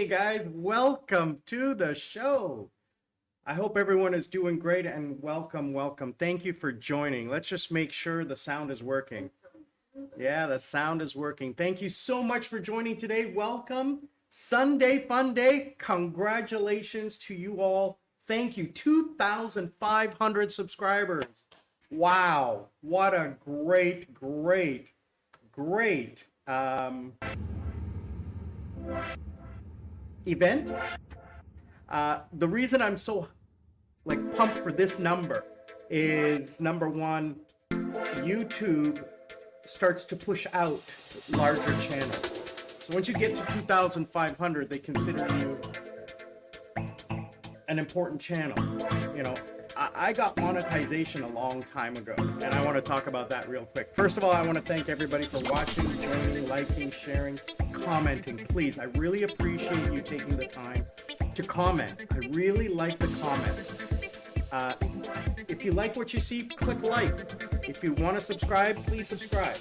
Hey guys, welcome to the show. I hope everyone is doing great and welcome. Thank you for joining. Let's just make sure the sound is working. Yeah, the sound is working. Thank you so much for joining today. Welcome. Sunday Fun Day. Congratulations to you all. Thank you. 2,500 subscribers. Wow. What a great event. The reason I'm so pumped for this number is, number one, YouTube starts to push out larger channels. So once you get to 2,500, they consider you an important channel. You know, I got monetization a long time ago, and I want to talk about that real quick. First of all, I want to thank everybody for watching, joining, liking, sharing, commenting. Please, I really appreciate you taking the time to comment. I really like the comments. If you like what you see, click like. If you want to subscribe, please subscribe.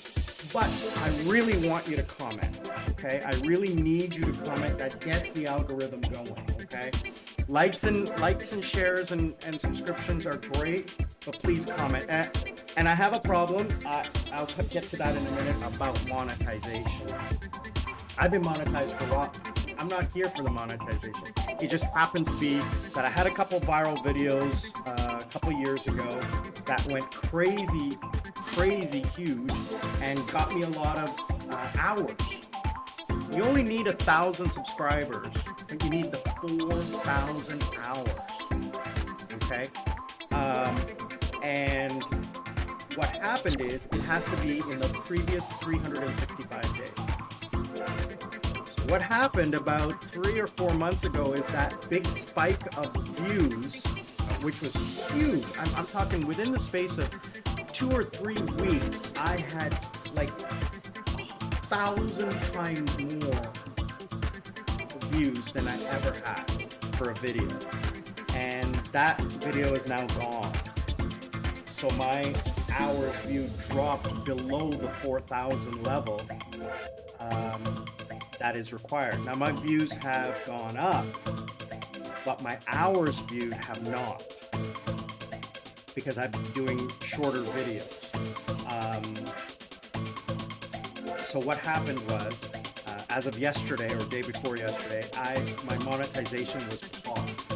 But I really want you to comment, okay? I really need you to comment. That gets the algorithm going, okay? Likes and shares and subscriptions are great, but please comment. And I have a problem. I'll get to that in a minute about monetization. I've been monetized for a while. I'm not here for the monetization. It just happened to be that I had a couple viral videos a couple years ago that went crazy huge and got me a lot of hours. You only need 1,000 subscribers, but you need the 4,000 hours, okay? And what happened is it has to be in the previous 365 days. What happened about 3 or 4 months ago is that big spike of views, which was huge. I'm talking within the space of 2 or 3 weeks, I had like 1,000 times more views than I ever had for a video. And that video is now gone. So my hours viewed dropped below the 4,000 level. That is required. Now my views have gone up, but my hours viewed have not, because I'm doing shorter videos. So what happened was, as of yesterday or day before yesterday, my monetization was paused.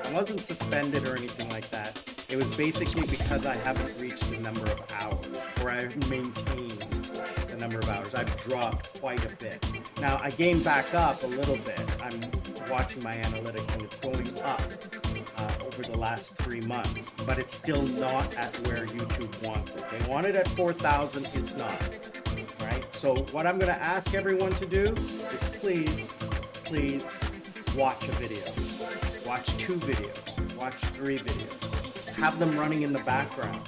I wasn't suspended or anything like that. It was basically because I haven't reached the number of hours, or I've maintained the number of hours. I've dropped quite a bit. Now I gained back up a little bit. I'm watching my analytics and it's going up over the last 3 months, but it's still not at where YouTube wants it. They want it at 4,000, it's not, right? So what I'm gonna ask everyone to do is please watch a video. Watch 2 videos, watch 3 videos. Have them running in the background.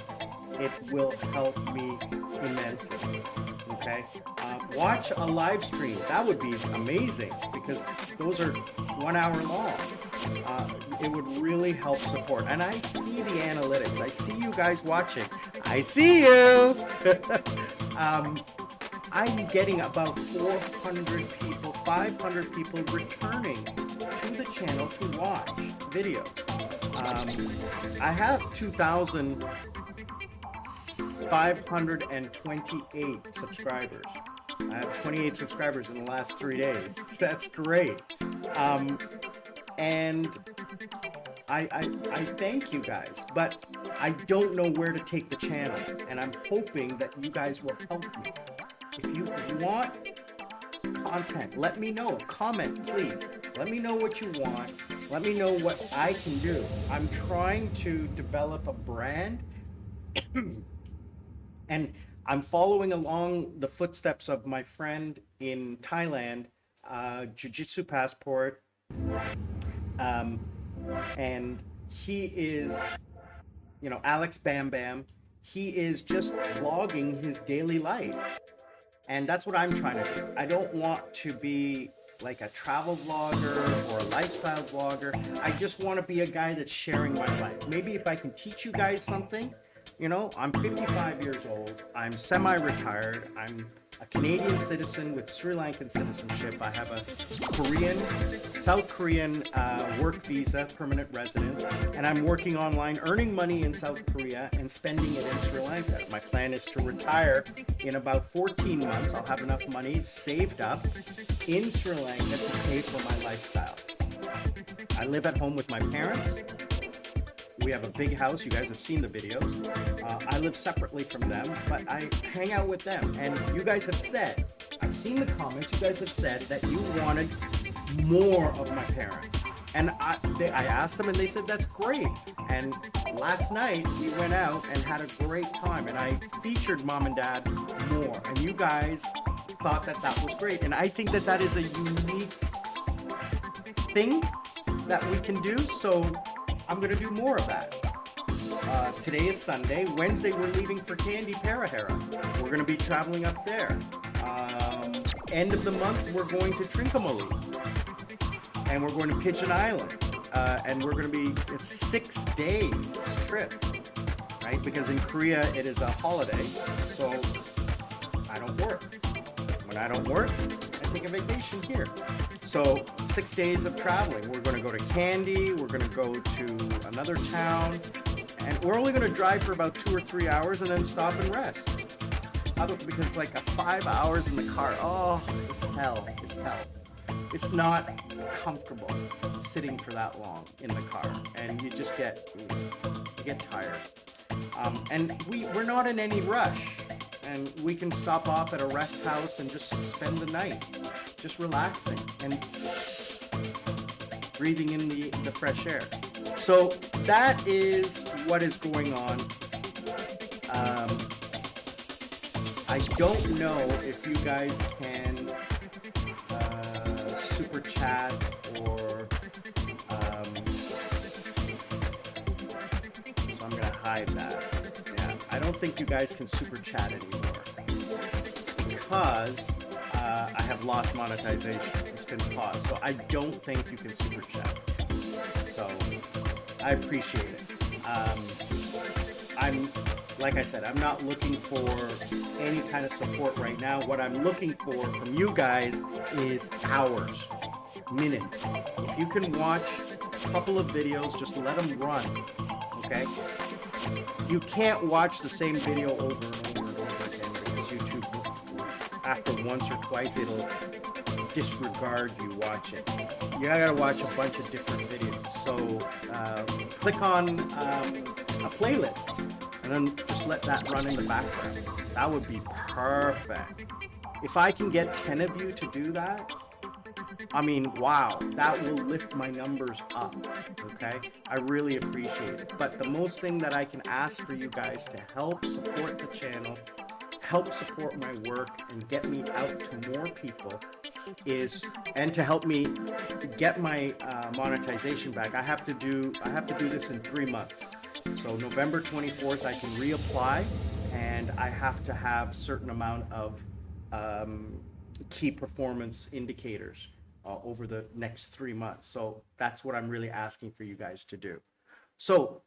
It will help me immensely, okay? Watch a live stream. That would be amazing, because those are 1 hour long. It would really help support. And I see the analytics. I see you guys watching. I see you. I'm getting about 400 people, 500 people returning to the channel to watch videos. I have 2,528 subscribers. I have 28 subscribers in the last 3 days. That's great. And I thank you guys, but I don't know where to take the channel, and I'm hoping that you guys will help me. If you want content, let me know. Comment, please. Let me know what you want. Let me know what I can do. I'm trying to develop a brand and I'm following along the footsteps of my friend in Thailand, Jiu-Jitsu Passport, and he is, you know, Alex Bam Bam. He is just vlogging his daily life, and that's what I'm trying to do. I don't want to be like a travel vlogger or a lifestyle vlogger. I just want to be a guy that's sharing my life. Maybe if I can teach you guys something. You know, I'm 55 years old. I'm semi-retired. I'm a Canadian citizen with Sri Lankan citizenship. I have a South Korean work visa, permanent residence, and I'm working online, earning money in South Korea and spending it in Sri Lanka. My plan is to retire in about 14 months. I'll have enough money saved up in Sri Lanka to pay for my lifestyle. I live at home with my parents. We have a big house. You guys have seen the videos. I live separately from them, but I hang out with them. And you guys have said, I've seen the comments, you guys have said that you wanted more of my parents. And I asked them and they said, that's great. And last night we went out and had a great time. And I featured mom and dad more. And you guys thought that that was great. And I think that that is a unique thing that we can do. So I'm going to do more of that. Today is Sunday. Wednesday, we're leaving for Kandy, Parahera. We're going to be traveling up there. End of the month, we're going to Trincomalee. And we're going to Pigeon Island. And we're going to be, it's 6 days trip, right? Because in Korea, it is a holiday. So I don't work. When I don't work, I take a vacation here. So 6 days of traveling. We're going to go to Kandy, we're going to go to another town, and we're only going to drive for about 2 or 3 hours and then stop and rest. Because like 5 hours in the car, oh, it's hell, it's hell. It's not comfortable sitting for that long in the car, and you just get tired. And we're not in any rush. And we can stop off at a rest house and just spend the night, just relaxing and breathing in the fresh air. So that is what is going on. I don't know if you guys can super chat or so I'm gonna hide that. I don't think you guys can super chat anymore because I have lost monetization. It's been paused, so I don't think you can super chat. So I appreciate it. Like I said, I'm not looking for any kind of support right now. What I'm looking for from you guys is hours, minutes. If you can watch a couple of videos, just let them run, okay? You can't watch the same video over and over and over again because YouTube, after once or twice, it'll disregard you watching. You gotta watch a bunch of different videos. So click on a playlist and then just let that run in the background. That would be perfect. If I can get 10 of you to do that, I mean, wow, that will lift my numbers up, okay? I really appreciate it. But the most thing that I can ask for you guys to help support the channel, help support my work, and get me out to more people is, and to help me get my monetization back, I have to do this in 3 months. So November 24th, I can reapply, and I have to have certain amount of key performance indicators over the next 3 months. So that's what I'm really asking for you guys to do. So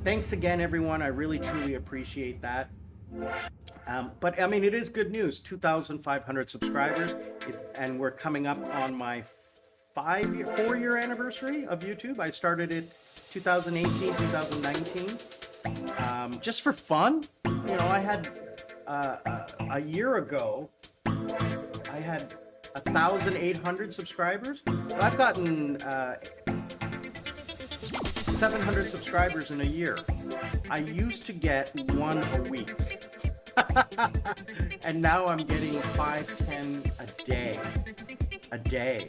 thanks again, everyone. I really, truly appreciate that. But I mean, it is good news, 2,500 subscribers. And we're coming up on my 4-year anniversary of YouTube. I started it 2018, 2019, just for fun. You know, I had, a year ago, I had 1,800 subscribers. Well, I've gotten 700 subscribers in a year. I used to get 1 a week. And now I'm getting 5, 10 a day.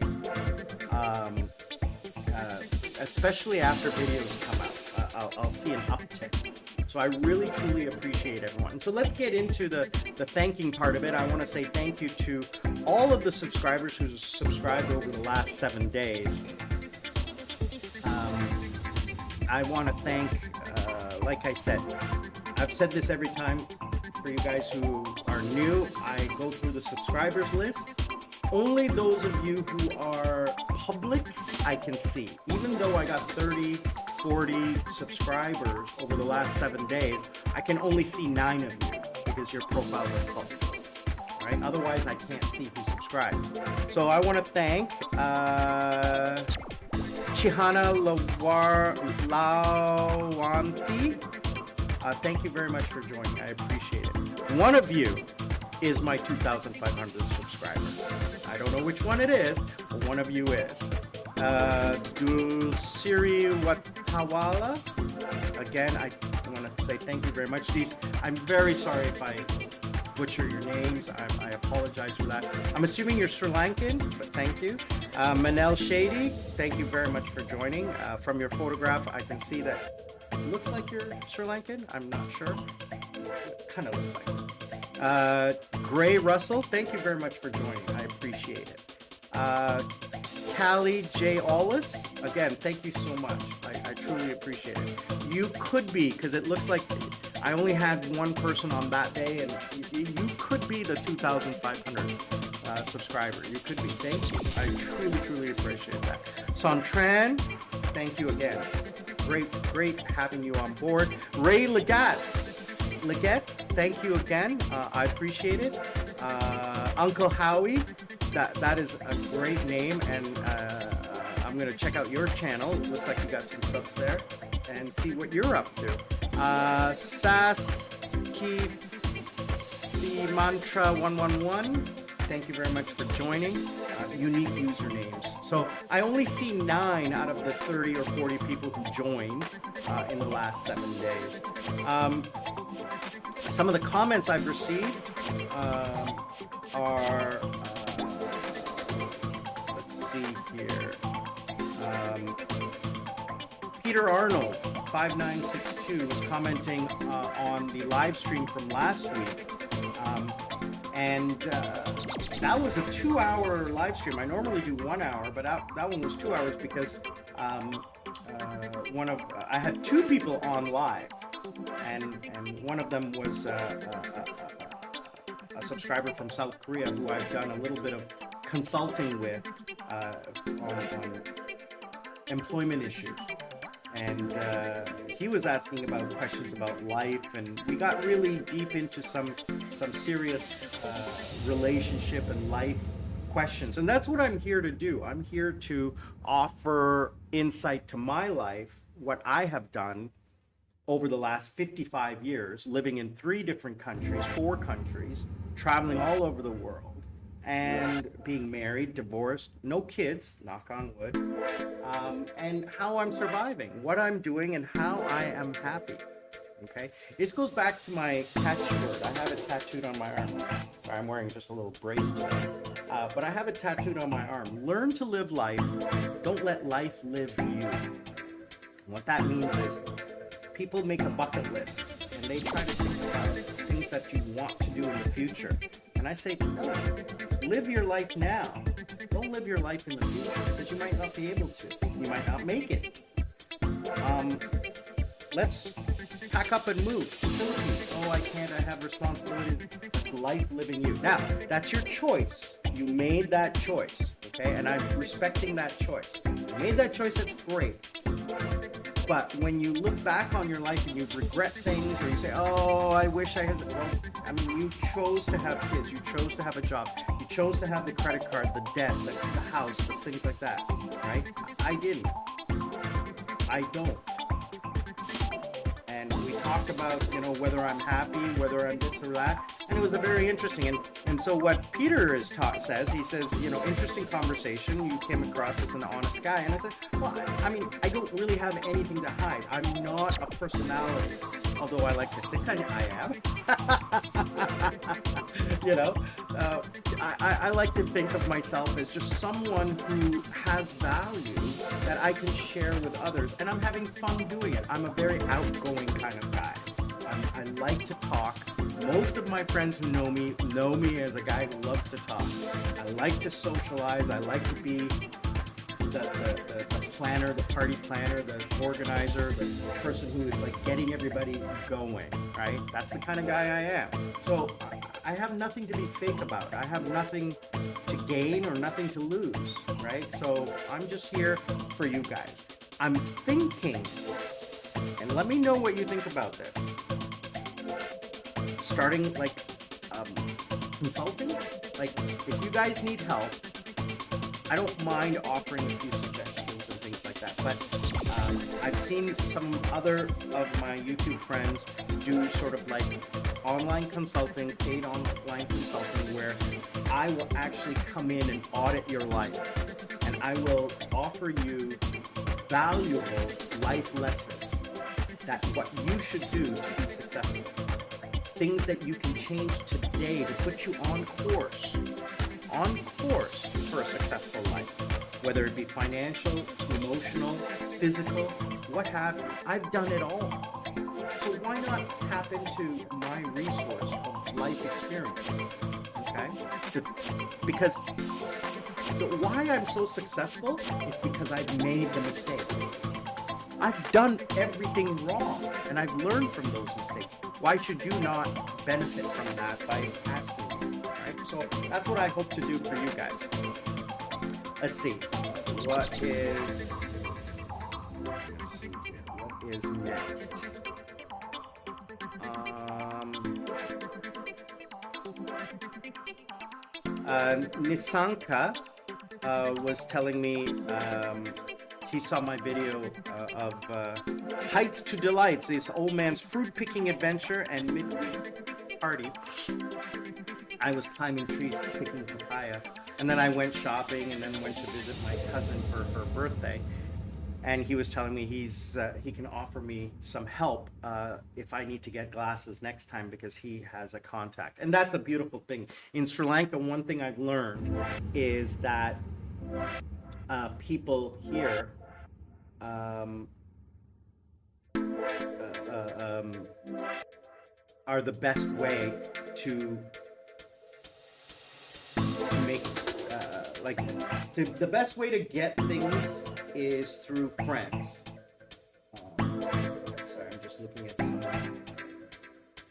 Especially after videos come out, I'll see an uptick. So I really, truly appreciate everyone. So let's get into the thanking part of it. I want to say thank you to all of the subscribers who subscribed over the last 7 days. I want to thank, like I said, I've said this every time for you guys who are new, I go through the subscribers list. Only those of you who are public, I can see. Even though I got 30, 40 subscribers over the last 7 days, I can only see 9 of you because your profiles are public. right? Otherwise, I can't see who subscribes. So I want to thank Chihana Lawanthi. Thank you very much for joining. I appreciate it. One of you is my 2,500 subscriber. I don't know which one it is, but one of you is. Sri Watawala. Again, I want to say thank you very much. I'm very sorry if I butcher your names. I apologize for that. I'm assuming you're Sri Lankan, but thank you. Manel Shady, thank you very much for joining. From your photograph, I can see that it looks like you're Sri Lankan. I'm not sure. It kind of looks like it. Gray Russell, thank you very much for joining. I appreciate it. Callie J. Allis, again, thank you so much. I truly appreciate it. You could be, because it looks like I only had one person on that day, and you could be the 2,500 subscriber. You could be. Thank you. I truly, truly appreciate that. Sontran, thank you again. Great having you on board. Ray Leggett, thank you again. I appreciate it. Uncle Howie, that is a great name, and I'm gonna check out your channel. It looks like you got some subs there, and see what you're up to. Saski the Mantra 111. Thank you very much for joining. Unique usernames. So I only see 9 out of the 30 or 40 people who joined in the last 7 days. Some of the comments I've received are, let's see here. Peter Arnold, 5962, was commenting on the live stream from last week. That was a 2-hour live stream. I normally do 1 hour, but that one was 2 hours because I had 2 people on live, and one of them was a subscriber from South Korea who I've done a little bit of consulting with on employment issues. And he was asking about questions about life, and we got really deep into some serious relationship and life questions. And that's what I'm here to do. I'm here to offer insight to my life, what I have done over the last 55 years, living in 3 different countries, 4 countries, traveling all over the world, and being married, divorced, no kids, knock on wood, and how I'm surviving, what I'm doing, and how I am happy. Okay, this goes back to my catchword. I have it tattooed on my arm. I'm wearing just a little brace today, but I have it tattooed on my arm. Learn to live life. Don't let life live you. What that means is, people make a bucket list and they try to think about things that you want to do in the future. And I say, no, live your life now. Don't live your life in the future, because you might not be able to. You might not make it. Let's pack up and move to the Philippines. Oh, I can't, I have responsibilities. It's life living you. Now, that's your choice. You made that choice, okay? And I'm respecting that choice. You made that choice, that's great. But when you look back on your life and you regret things, or you say, oh, I wish I had, well, I mean, you chose to have kids, you chose to have a job, you chose to have the credit card, the debt, the house, the things like that, right? I didn't. I don't. And we talked about, whether I'm happy, whether I'm this or that, and it was a very interesting, and so what Peter says, he says, interesting conversation, you came across as an honest guy, and I said, well, I mean, I don't really have anything to hide. I'm not a personality, although I like to think I am. I like to think of myself as just someone who has value that I can share with others, and I'm having fun doing it. I'm a very outgoing kind of guy. I like to talk. Most of my friends who know me as a guy who loves to talk. I like to socialize. I like to be the planner, the party planner, the organizer, the person who is like getting everybody going, right? That's the kind of guy I am. So I have nothing to be fake about. I have nothing to gain or nothing to lose, right? So I'm just here for you guys. I'm thinking, and let me know what you think about this, starting like consulting. Like, if you guys need help, I don't mind offering a few suggestions and things like that. But I've seen some other of my YouTube friends do sort of like online consulting, paid online consulting, where I will actually come in and audit your life. And I will offer you valuable life lessons that what you should do to be successful. Things that you can change today to put you on course for a successful life, whether it be financial, emotional, physical, what have you. I've done it all. So why not tap into my resource of life experience? Okay? Because why I'm so successful is because I've made the mistakes. I've done everything wrong, and I've learned from those mistakes. Why should you not benefit from that by asking me, right? So that's what I hope to do for you guys. Let's see. What is next? Nisanka was telling me he saw my video of Heights to Delights, this old man's fruit picking adventure and midweek party. I was climbing trees picking papaya, and then I went shopping and then went to visit my cousin for her birthday. And he was telling me he can offer me some help if I need to get glasses next time, because he has a contact. And that's a beautiful thing. In Sri Lanka, one thing I've learned is that people here are the best way to make the best way to get things is through friends. Sorry, I'm just looking at something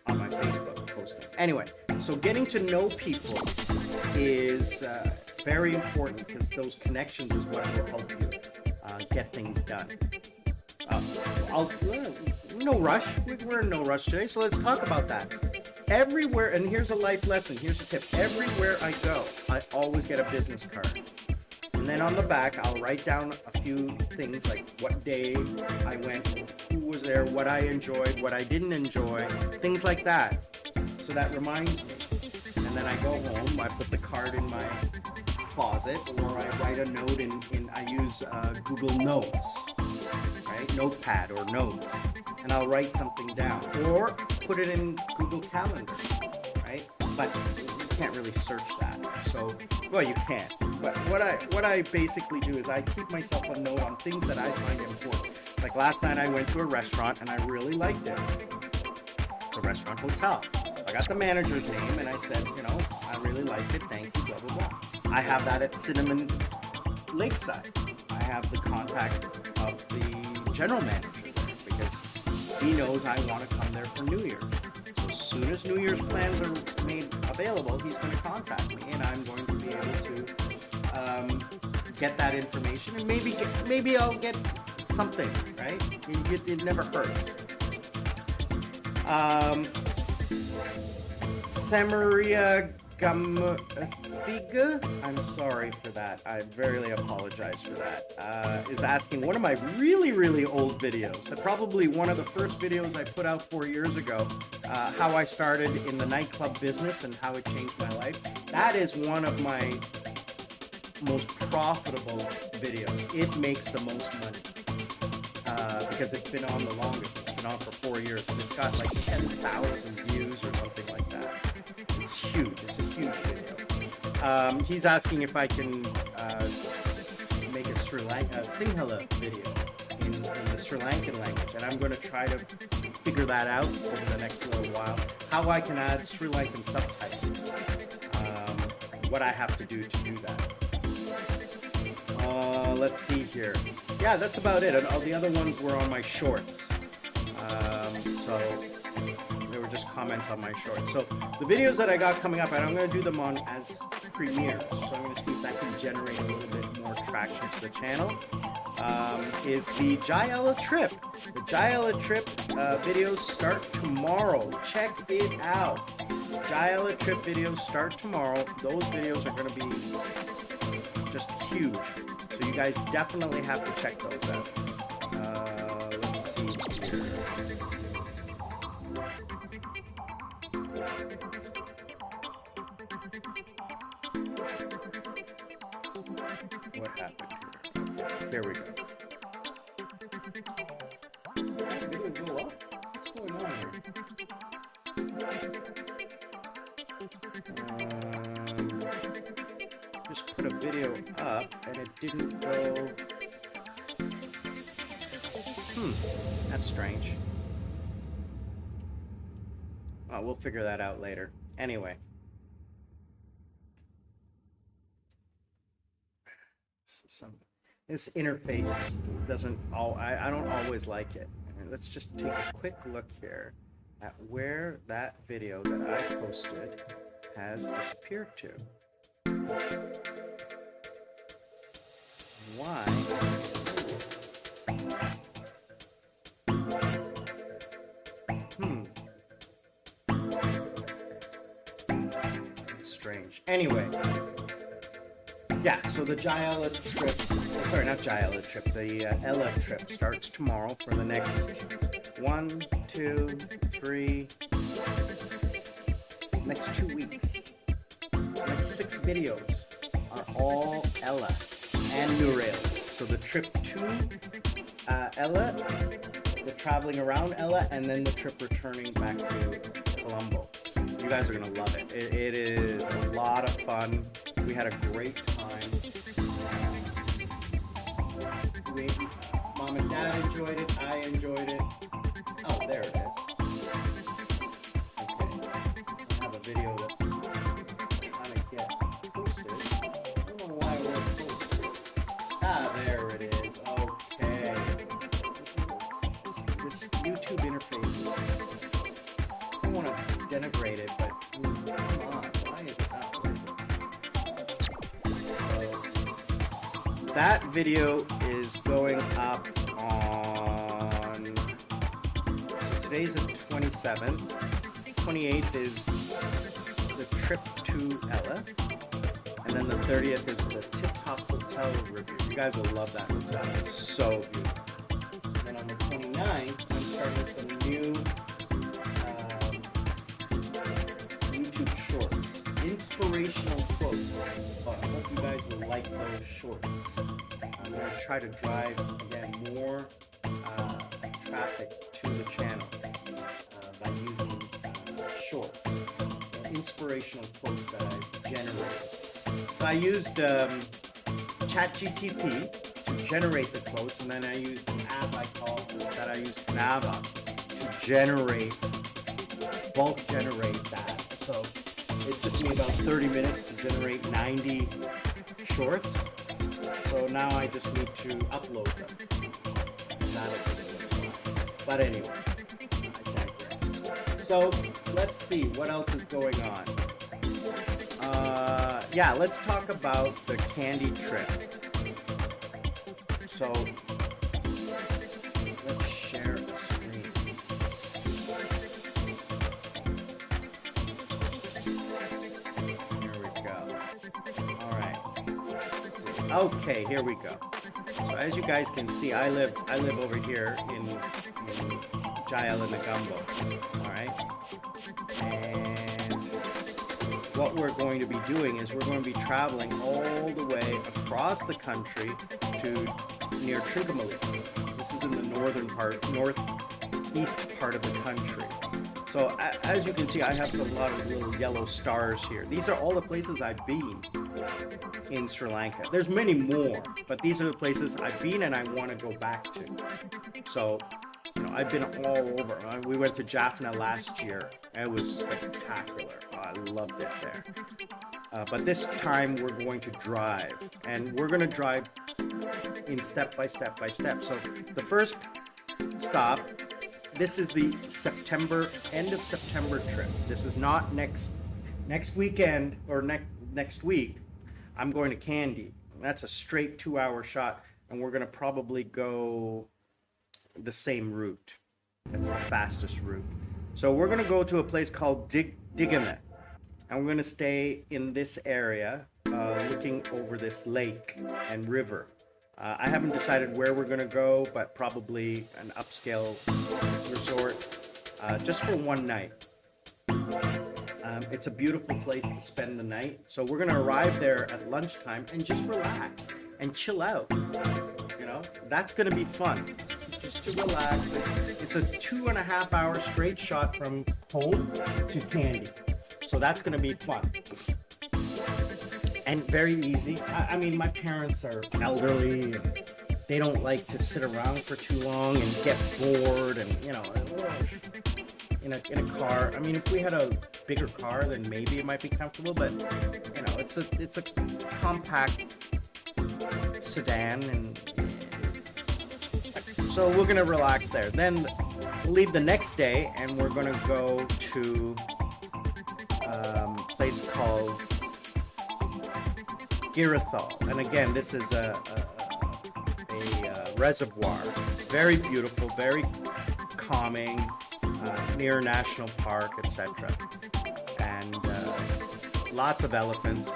on my Facebook posting. Anyway, so getting to know people is very important, because those connections is what will help you get things done. No rush. We're in no rush today, so let's talk about that. Everywhere, and here's a life lesson, here's a tip. Everywhere I go, I always get a business card. And then on the back, I'll write down a few things like what day I went, who was there, what I enjoyed, what I didn't enjoy, things like that. So that reminds me. And then I go home, I put the card in my closet, or I write a note I use Google Notes, right? Notepad or notes. And I'll write something down, or put it in Google Calendar, right? But you can't really search that. So, well, you can. But what I basically do is I keep myself a note on things that I find important. Like last night I went to a restaurant and I really liked it. It's a restaurant hotel. I got the manager's name and I said, I really liked it, thank you, blah, blah, blah. I have that at Cinnamon Lakeside. I have the contact of the general manager there, because he knows I want to come there for New Year's. So as soon as New Year's plans are made available, he's going to contact me, and I'm going to be able to get that information, and maybe I'll get something, right? It never hurts. Samaria Gamathiga, I'm sorry for that. I verily apologize for that. Is asking one of my really, really old videos, probably one of the first videos I put out 4 years ago, how I started in the nightclub business and how it changed my life. That is one of my most profitable videos. It makes the most money because it's been on the longest. It's been on for 4 years, and it's got like 10,000 views or something like that. It's huge. It's a huge video. He's asking if I can make a Sinhala video in the Sri Lankan language, and I'm going to try to figure that out over the next little while. How I can add Sri Lankan subtitles. What I have to do that. Let's see here. Yeah, that's about it. And all the other ones were on my shorts. So they were just comments on my shorts. So the videos that I got coming up, and I'm going to do them on as premieres. So I'm going to see if that can generate a little bit more traction to the channel. Is the Jayala trip. The Jayala trip videos start tomorrow. Check it out. Jayala trip videos start tomorrow. Those videos are going to be just huge. So you guys definitely have to check those out. Let's see here. What happened here? Okay, here we go. Did it go up? What's going on here? Just put a video up and it didn't go. That's strange. Oh, we'll figure that out later. Anyway. This interface doesn't I don't always like it. Let's just take a quick look here at where that video that I posted has disappeared to. Why? That's strange. Anyway. Yeah, so the Jayala trip, sorry, not Jayala trip, the Ella trip starts tomorrow for the next 1, 2, 3, next 2 weeks. The next 6 videos are all Ella and Nurel. So the trip to Ella, the traveling around Ella, and then the trip returning back to Colombo. You guys are going to love it. It is a lot of fun. We had a great time. Mom and Dad enjoyed it. I enjoyed it. Oh, there it is. Okay. I have a video that I'm trying to get posted. I don't know why it won't post. Ah, there it is. Okay. This YouTube interface. I don't want to denigrate it, but come on. Why is it not working? So, that video is going up on, so today's the 27th, 28th is the trip to Ella, and then the 30th is the Tip Top Hotel review. You guys will love that hotel, it's so beautiful. And then on the 29th, I'm starting some new YouTube shorts, inspirational quotes. Oh, I hope you guys will like those shorts. I'm going to try to drive, again, more traffic to the channel by using shorts, inspirational quotes that I've generated. So I used ChatGPT to generate the quotes, and then I used an app I used Canva to bulk generate that. So it took me about 30 minutes to generate 90 shorts. So now I just need to upload them. But anyway, I digress. So let's see what else is going on. Yeah, let's talk about the candy trip. So let's share the screen. Here we go. All right. Okay, here we go. So as you guys can see, I live over here in Jayala Negumbo. All right. And what we're going to be doing is we're going to be traveling all the way across the country to near Trincomalee. This is in the northeast part of the country. So as you can see, I have a lot of little yellow stars here. These are all the places I've been in Sri Lanka. There's many more, but these are the places I've been and I want to go back to. So, you know, I've been all over. We went to Jaffna last year. It was spectacular. I loved it there. But this time we're going to drive, and we're going to drive in step by step by step. So the first stop, this is the end of September trip. This is not next weekend or next week. I'm going to Kandy. That's a straight 2-hour shot, and we're going to probably go the same route. That's the fastest route. So we're gonna go to a place called Digame, and we're gonna stay in this area, looking over this lake and river. I haven't decided where we're gonna go, but probably an upscale resort, just for one night. It's a beautiful place to spend the night. So we're gonna arrive there at lunchtime and just relax and chill out. You know, that's gonna be fun. Just to relax. It's a 2.5 hour straight shot from home to Kandy. So that's gonna be fun. And very easy. I mean, my parents are elderly and they don't like to sit around for too long and get bored and, you know, in a car. I mean, if we had a bigger car, then maybe it might be comfortable, but you know, it's a compact sedan, and so we're gonna relax there. Then we'll leave the next day and we're gonna go to a place called Girithal. And again, this is a reservoir. Very beautiful, very calming, near national park, etc. And lots of elephants,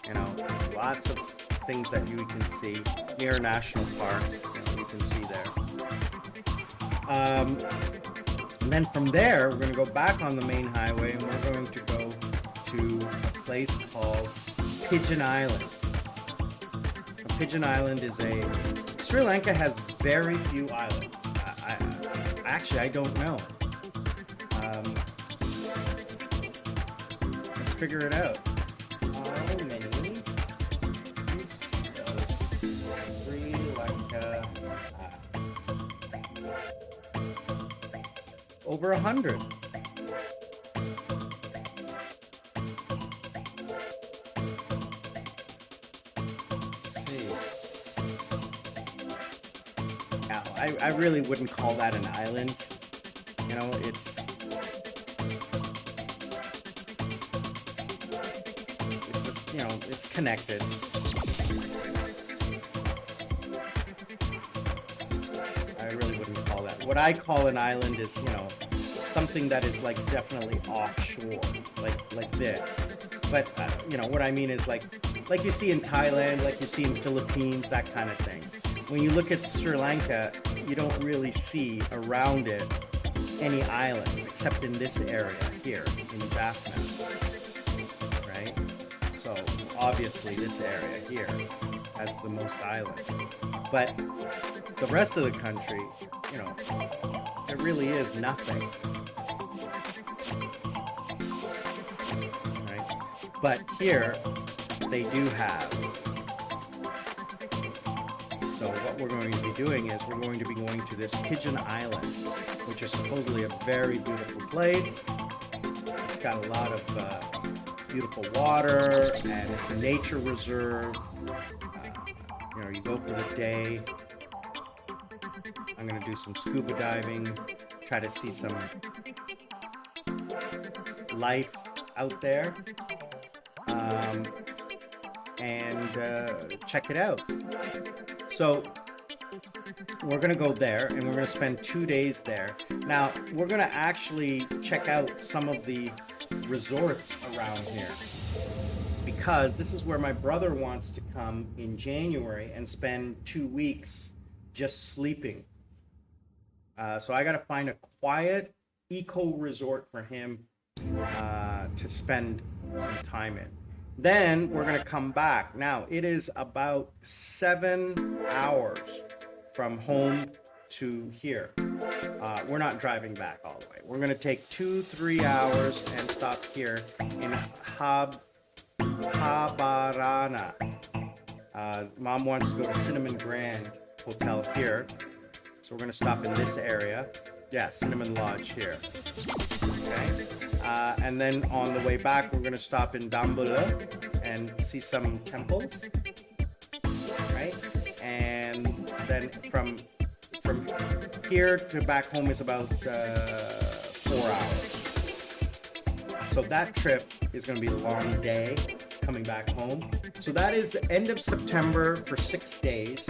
you know, lots of things that you can see near a national park, you can see there. And then from there, we're going to go back on the main highway and we're going to go to a place called Pigeon Island. Pigeon Island is Sri Lanka has very few islands. Actually, I don't know. Let's figure it out. How many does Sri Lanka have? Over 100. I really wouldn't call that an island. You know, it's just, you know, it's connected. I really wouldn't call that. What I call an island is, you know, something that is like definitely offshore, like this. But you know, what I mean is like you see in Thailand, like you see in Philippines, that kind of thing. When you look at Sri Lanka, you don't really see around it any islands except in this area here in Jaffna, right? So obviously this area here has the most islands, but the rest of the country, you know, there really is nothing, right? But here they do have. So what we're going to be doing is we're going to be going to this Pigeon Island, which is supposedly a very beautiful place. It's got a lot of beautiful water, and it's a nature reserve. You know, you go for the day. I'm going to do some scuba diving, try to see some life out there, and check it out. So we're going to go there and we're going to spend 2 days there. Now, we're going to actually check out some of the resorts around here, because this is where my brother wants to come in January and spend 2 weeks just sleeping. So I got to find a quiet eco resort for him to spend some time in. Then we're going to come back. Now, it is about 7 hours from home to here. We're not driving back all the way. We're going to take 2-3 hours and stop here in Habarana. Mom wants to go to Cinnamon Grand Hotel here. So we're going to stop in this area. Yeah, Cinnamon Lodge here. Okay. And then on the way back, we're going to stop in Dambula and see some temples, right? And then from here to back home is about 4 hours. So that trip is going to be a long day coming back home. So that is the end of September for 6 days.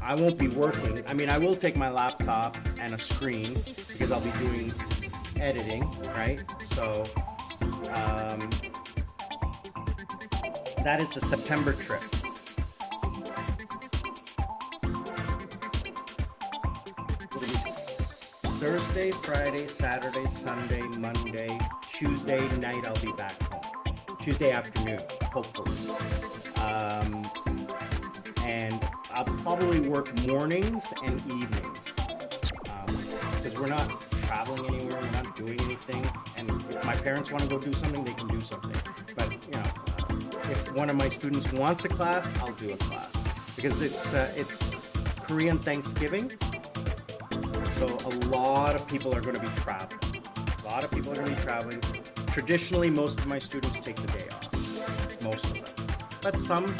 I won't be working. I mean, I will take my laptop and a screen because I'll be doing editing, right? So that is the September trip. It'll be Thursday, Friday, Saturday, Sunday, Monday, Tuesday night I'll be back home. Tuesday afternoon, hopefully. And I'll probably work mornings and evenings because we're not traveling anywhere, we're not doing anything. And if my parents want to go do something, they can do something. But you know, if one of my students wants a class, I'll do a class because it's Korean Thanksgiving, so a lot of people are going to be traveling. A lot of people are going to be traveling. Traditionally, most of my students take the day off. Most of them, but some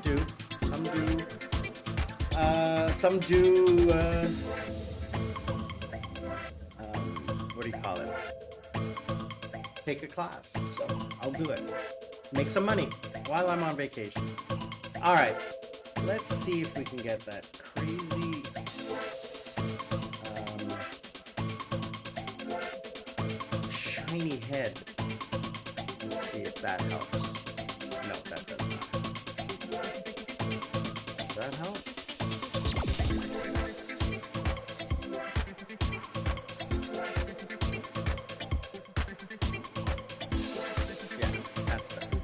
do. Some do. What do you call it? Take a class. So I'll do it. Make some money while I'm on vacation. All right. Let's see if we can get that crazy. Shiny head. Let's see if that helps. No, that does not. Does that help? Yeah, that's better.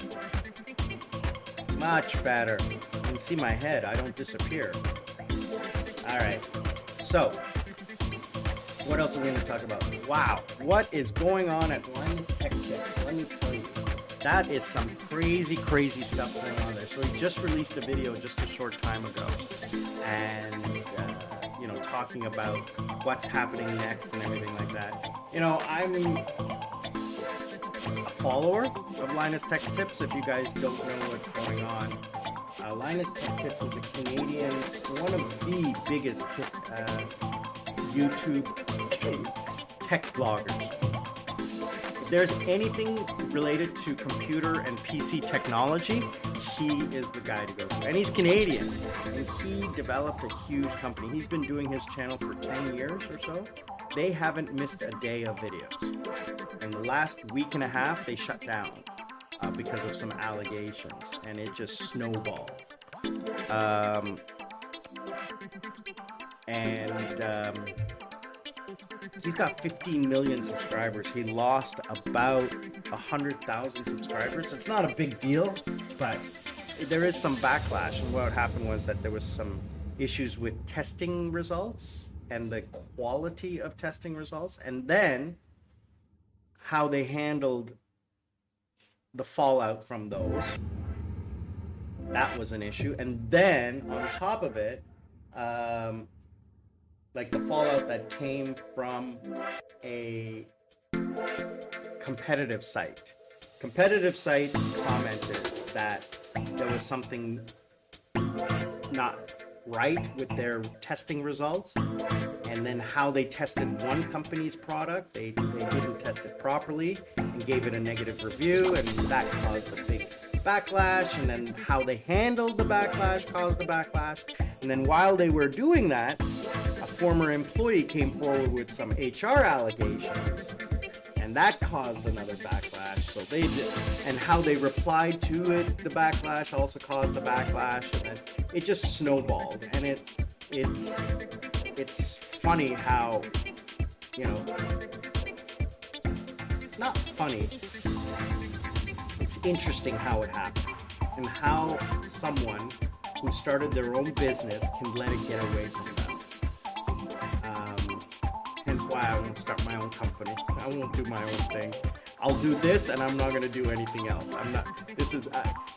Much better. You can see my head. I don't disappear. All right. So, what else are we going to talk about? Wow, what is going on at Linus Tech Tips? Let me tell you. That is some crazy, crazy stuff going on there. So he just released a video just a short time ago, and you know, talking about what's happening next and everything like that. You know, I'm a follower of Linus Tech Tips. If you guys don't know what's going on, Linus Tech Tips is a Canadian, one of the biggest YouTube tech bloggers. If there's anything related to computer and PC technology, he is the guy to go to. And he's Canadian, and he developed a huge company. He's been doing his channel for 10 years or so. They haven't missed a day of videos. In the last week and a half, they shut down because of some allegations, and it just snowballed. He's got 15 million subscribers. He lost about 100,000 subscribers. It's not a big deal, but there is some backlash. And what happened was that there was some issues with testing results and the quality of testing results, and then how they handled the fallout from those. That was an issue. And then on top of it, like the fallout that came from a competitive site. Competitive site commented that there was something not right with their testing results, and then how they tested one company's product, they didn't test it properly and gave it a negative review, and that caused a big backlash, and then how they handled the backlash caused the backlash. And then while they were doing that, a former employee came forward with some HR allegations, and that caused another backlash. So they did, and how they replied to it, the backlash also caused the backlash, and then it just snowballed. And it's funny how, you know, not funny, it's interesting how it happened, and how someone who started their own business can let it get away from them. Hence why I won't start my own company. I won't do my own thing. I'll do this, and I'm not going to do anything else. I'm not. This is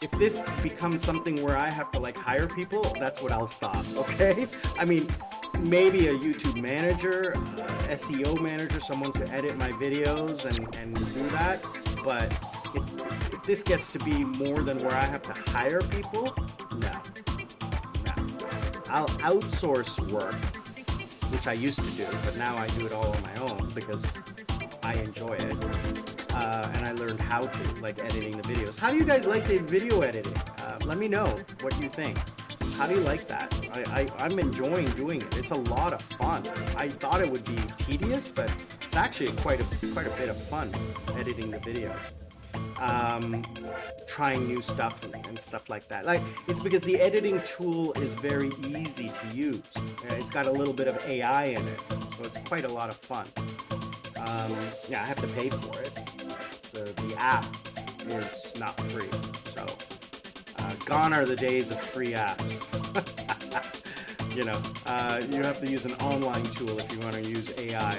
if this becomes something where I have to like hire people, that's what I'll stop. Okay? I mean, maybe a YouTube manager, SEO manager, someone to edit my videos and do that. But if this gets to be more than where I have to hire people, no. I'll outsource work, which I used to do, but now I do it all on my own because I enjoy it. And I learned how to, like editing the videos. How do you guys like the video editing? Let me know what you think. How do you like that? I'm enjoying doing it. It's a lot of fun. I thought it would be tedious, but it's actually quite a bit of fun editing the videos. Trying new stuff and stuff like that. Like, it's because the editing tool is very easy to use. It's got a little bit of AI in it, so it's quite a lot of fun. Yeah, I have to pay for it. The app is not free, so gone are the days of free apps. You know, you have to use an online tool if you want to use AI,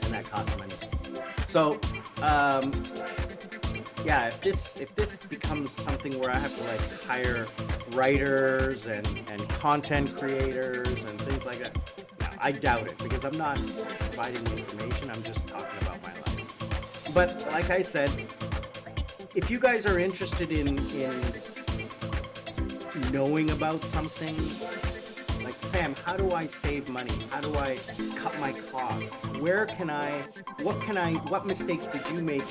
and that costs money. So, yeah, if this becomes something where I have to like hire writers and content creators and things like that, no, I doubt it, because I'm not providing the information. I'm just talking about my life. But like I said, if you guys are interested in knowing about something, like, Sam, how do I save money? How do I cut my costs? What mistakes did you make?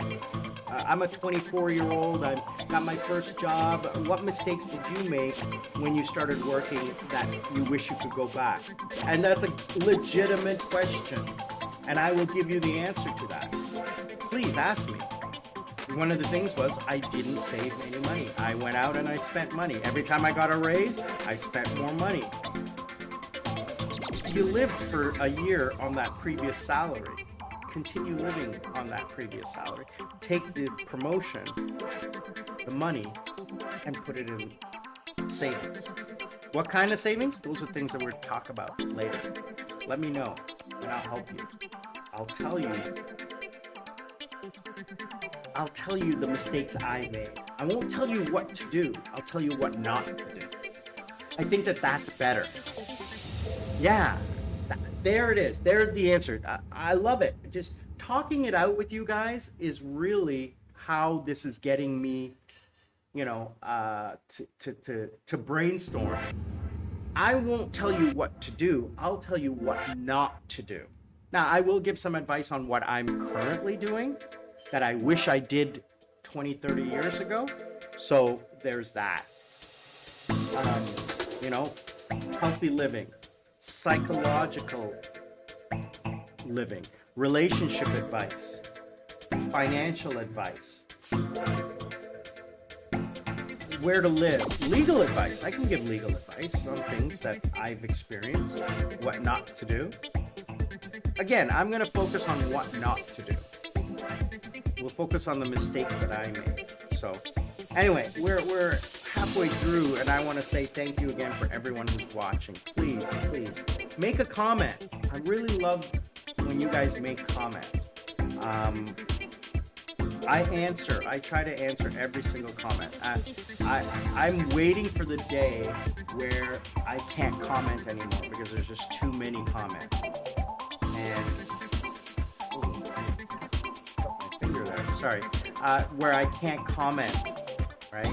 I'm a 24-year-old, I got my first job. What mistakes did you make when you started working that you wish you could go back? And that's a legitimate question, and I will give you the answer to that. Please ask me. One of the things was I didn't save any money. I went out and I spent money. Every time I got a raise, I spent more money. You lived for a year on that previous salary. Continue living on that previous salary. Take the promotion, the money, and put it in savings. What kind of savings? Those are things that we'll talk about later. Let me know, and I'll help you. I'll tell you the mistakes I made. I won't tell you what to do. I'll tell you what not to do. I think that's better. Yeah, there it is. There's the answer. I love it. Just talking it out with you guys is really how this is getting me, you know, to brainstorm. I won't tell you what to do. I'll tell you what not to do. Now, I will give some advice on what I'm currently doing that I wish I did 20, 30 years ago. So there's that. You know, healthy living, psychological living, relationship advice, financial advice, where to live, legal advice. I can give legal advice on things that I've experienced, what not to do. Again, I'm going to focus on what not to do. We'll focus on the mistakes that I made. So anyway, we're halfway through, and I want to say thank you again for everyone who's watching. Please make a comment. I really love when you guys make comments. I try to answer every single comment. I'm waiting for the day where I can't comment anymore because there's just too many comments. And sorry, where I can't comment, right?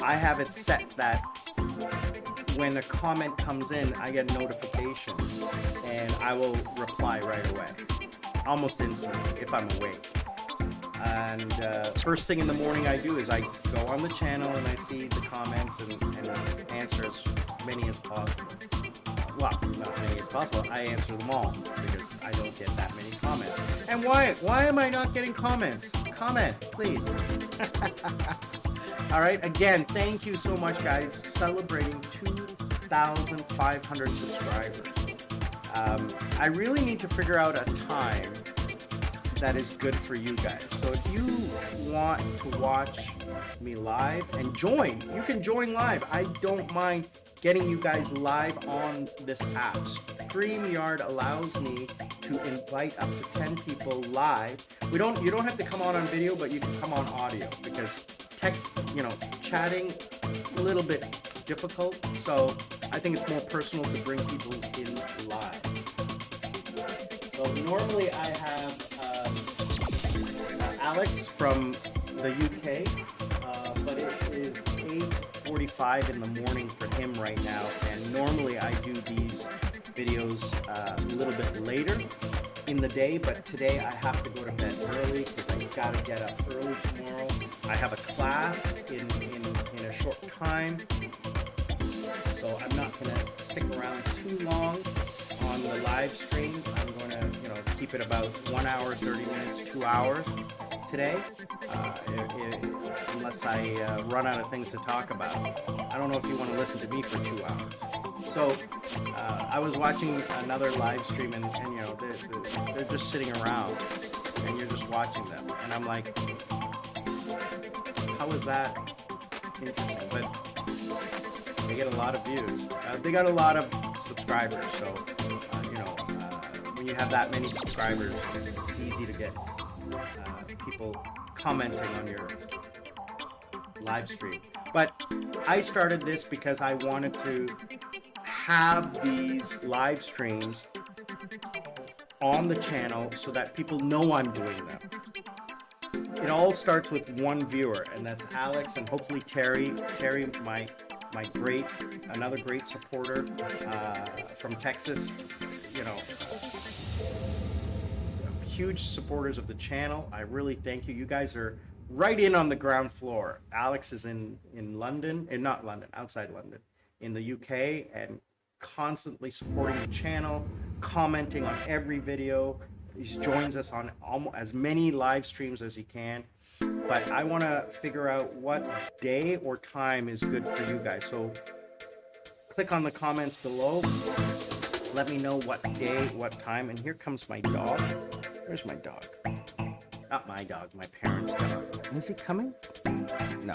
I have it set that when a comment comes in, I get a notification and I will reply right away, almost instantly if I'm awake. And first thing in the morning I do is I go on the channel and I see the comments and answer as many as possible. Well, not many as possible. I answer them all because I don't get that many comments. And why am I not getting comments? Comment, please. All right, again, thank you so much, guys. Celebrating 2,500 subscribers. I really need to figure out a time that is good for you guys. So if you want to watch me live and join, you can join live. I don't mind getting you guys live on this app. StreamYard allows me to invite up to 10 people live. You don't have to come on video, but you can come on audio because text, chatting, a little bit difficult. So I think it's more personal to bring people in live. So normally I have Alex from the UK, but it is 8:45 in the morning for him right now, and normally I do these videos a little bit later in the day, but today I have to go to bed early because I gotta get up early tomorrow. I have a class in a short time, So I'm not going to stick around too long on the live stream. I'm going to, keep it about 1 hour, 30 minutes, 2 hours today, unless I run out of things to talk about. I don't know if you want to listen to me for 2 hours. So I was watching another live stream, and they're just sitting around, and you're just watching them, and I'm like, how is that interesting? But they get a lot of views. They got a lot of subscribers, so when you have that many subscribers, it's easy to get people commenting on your live stream. But I started this because I wanted to have these live streams on the channel so that people know I'm doing them. It all starts with one viewer, and that's Alex, and hopefully Terry, another great supporter from Texas. Huge supporters of the channel. I really thank you. You guys are right in on the ground floor. Alex is in London, and not London, outside London, in the UK, and constantly supporting the channel, commenting on every video. He joins us on almost as many live streams as he can. But I want to figure out what day or time is good for you guys. So click on the comments below. Let me know what day, what time. And here comes my dog. Where's my dog? Not my dog, my parents' dog. Is he coming? No.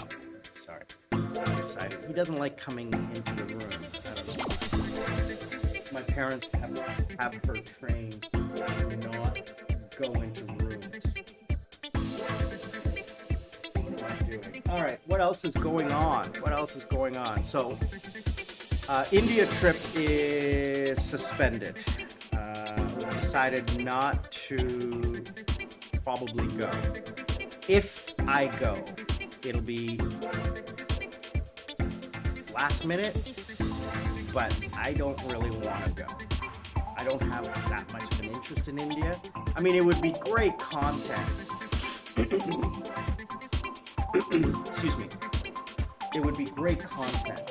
Sorry. I decided he doesn't like coming into the room. I don't know why. My parents have her trained to not go into rooms. What am I doing? All right. What else is going on? So, India trip is suspended. We decided not to probably go. If I go, it'll be last minute, but I don't really want to go. I don't have that much of an interest in India. I mean, it would be great content. Excuse me. It would be great content.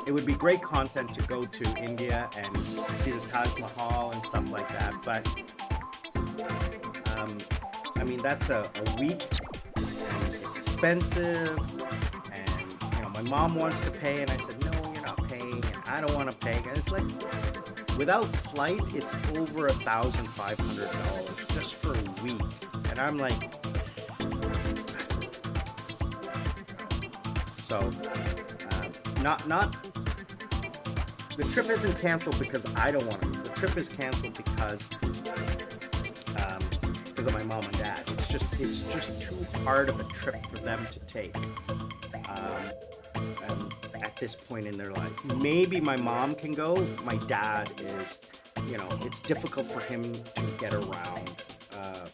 It would be great content to go to India and see the Taj Mahal and stuff like that, but I mean, that's a week, and it's expensive, and my mom wants to pay, and I said, no, you're not paying, and I don't want to pay. And it's like, without flight, it's over $1,500 just for a week, and I'm like, so. The trip isn't canceled because I don't want to. The trip is canceled because of my mom and dad. It's just too hard of a trip for them to take at this point in their life. Maybe my mom can go. My dad is, it's difficult for him to get around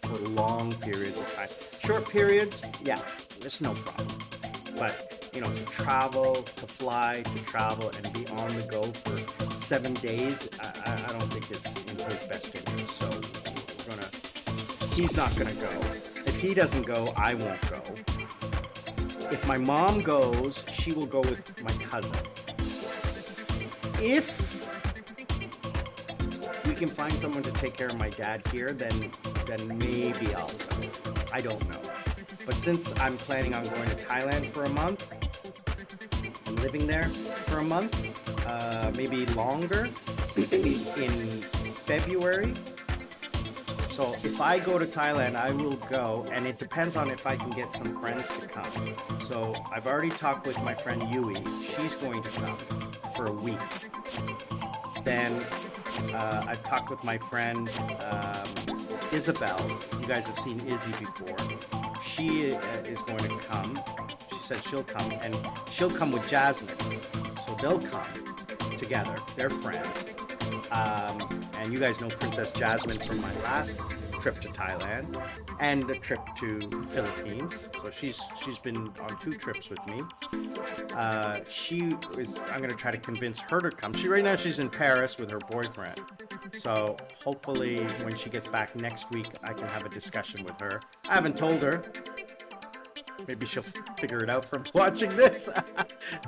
for long periods of time. Short periods, yeah, it's no problem. But to travel, to fly, to travel, and be on the go for 7 days, I don't think it's in his best interest. So he's not gonna go. If he doesn't go, I won't go. If my mom goes, she will go with my cousin. If we can find someone to take care of my dad here, then maybe I'll go. I don't know. But since I'm planning on going to Thailand for a month, living there for a month, maybe longer, in February. So if I go to Thailand, I will go, and it depends on if I can get some friends to come. So I've already talked with my friend Yui. She's going to come for a week. Then I've talked with my friend Isabel. You guys have seen Izzy before. She is going to come. She said she'll come, and she'll come with Jasmine. So they'll come together. They're friends. And you guys know Princess Jasmine from my last trip to Thailand and a trip to the Philippines. So she's been on 2 trips with me. I'm going to try to convince her to come. Right now she's in Paris with her boyfriend. So hopefully when she gets back next week, I can have a discussion with her. I haven't told her. Maybe she'll figure it out from watching this.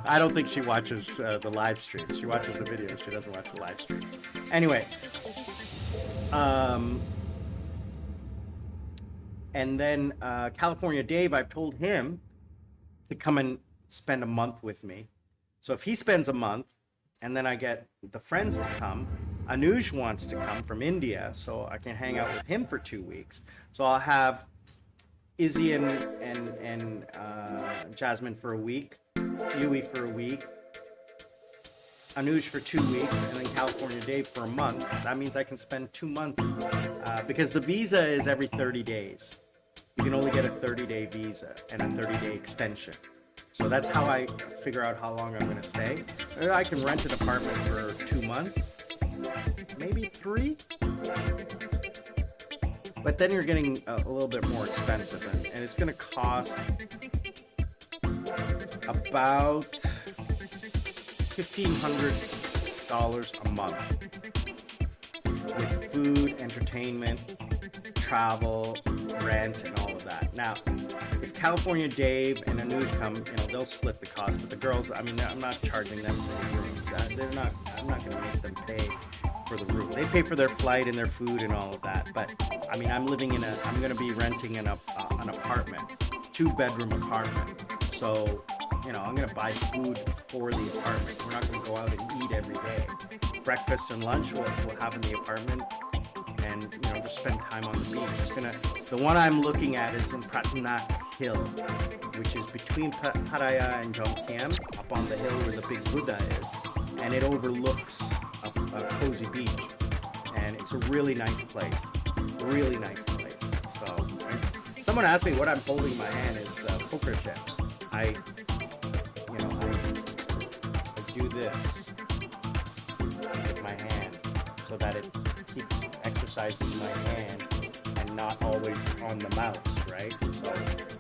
I don't think she watches the live stream. She watches the videos. She doesn't watch the live stream. Anyway. And then California Dave, I've told him to come and spend a month with me. So if he spends a month, and then I get the friends to come, Anuj wants to come from India, so I can hang out with him for 2 weeks. So I'll have Izzy and Jasmine for a week, Yui for a week, Anuj for 2 weeks, and then California Dave for a month. That means I can spend 2 months because the visa is every 30 days. You can only get a 30-day visa and a 30-day extension. So that's how I figure out how long I'm going to stay. I can rent an apartment for 2 months, maybe 3. But then you're getting a little bit more expensive, and it's going to cost about $1,500 a month with food, entertainment, travel, rent, and all of that. Now, if California Dave and Anuj come, they'll split the cost. But the girls, I mean, I'm not charging them for the room. I'm not going to make them pay for the room. They pay for their flight and their food and all of that. But I mean, I'm going to be renting an apartment, 2-bedroom apartment. So, I'm going to buy food for the apartment. We're not going to go out and eat every day. Breakfast and lunch we'll have in the apartment, and just spend time on the beach. The one I'm looking at is in Pratanak Hill, which is between Pattaya and Jomtien, up on the hill where the big Buddha is, and it overlooks a cozy beach, and it's a really nice place. Really nice place. So, someone asked me what I'm holding in my hand is poker chips. I do this with my hand so that it exercises my hand and not always on the mouse, right? So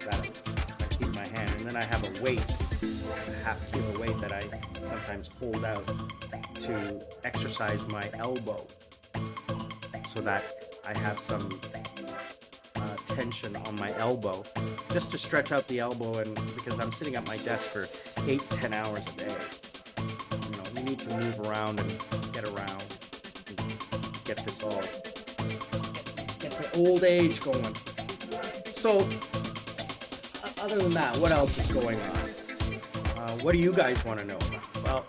that I keep my hand, and then I have a weight, a half kilo weight that I sometimes hold out to exercise my elbow, so that I have some tension on my elbow, just to stretch out the elbow, and because I'm sitting at my desk for 8-10 hours a day. You need to move around and get around and get the old age going. So other than that, what else is going on? What do you guys want to know about?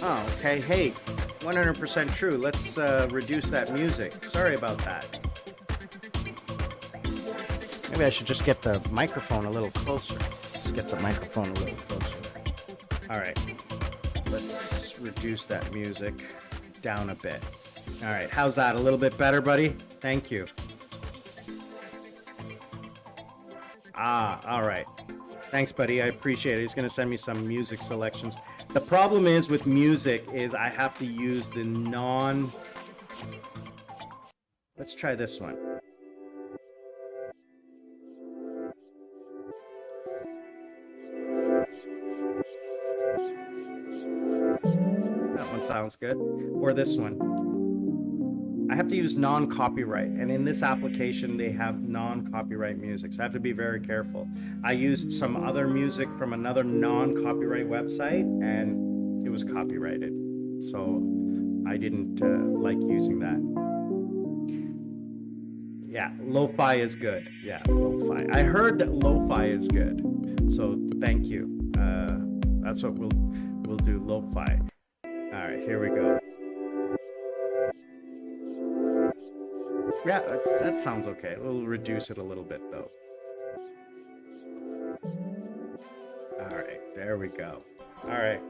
Well, okay, hey, 100% true. Let's reduce that music. Sorry about that. Maybe I should just get the microphone a little closer. Get the microphone a little closer. All right, let's reduce that music down a bit. All right, how's that? A little bit better, buddy? Thank you. All right. Thanks, buddy. I appreciate it. He's going to send me some music selections. The problem is with music is I have to use the Let's try this one. That one sounds good. Or this one. I have to use non-copyright, and in this application they have non-copyright music, so I have to be very careful. I used some other music from another non-copyright website, and it was copyrighted, so I didn't like using that. Yeah, lo-fi is good. Yeah, lo-fi. I heard that lo-fi is good, so thank you. That's what we'll do, lo-fi. All right, here we go. Yeah, that sounds okay. We'll reduce it a little bit, though. All right, there we go. All right.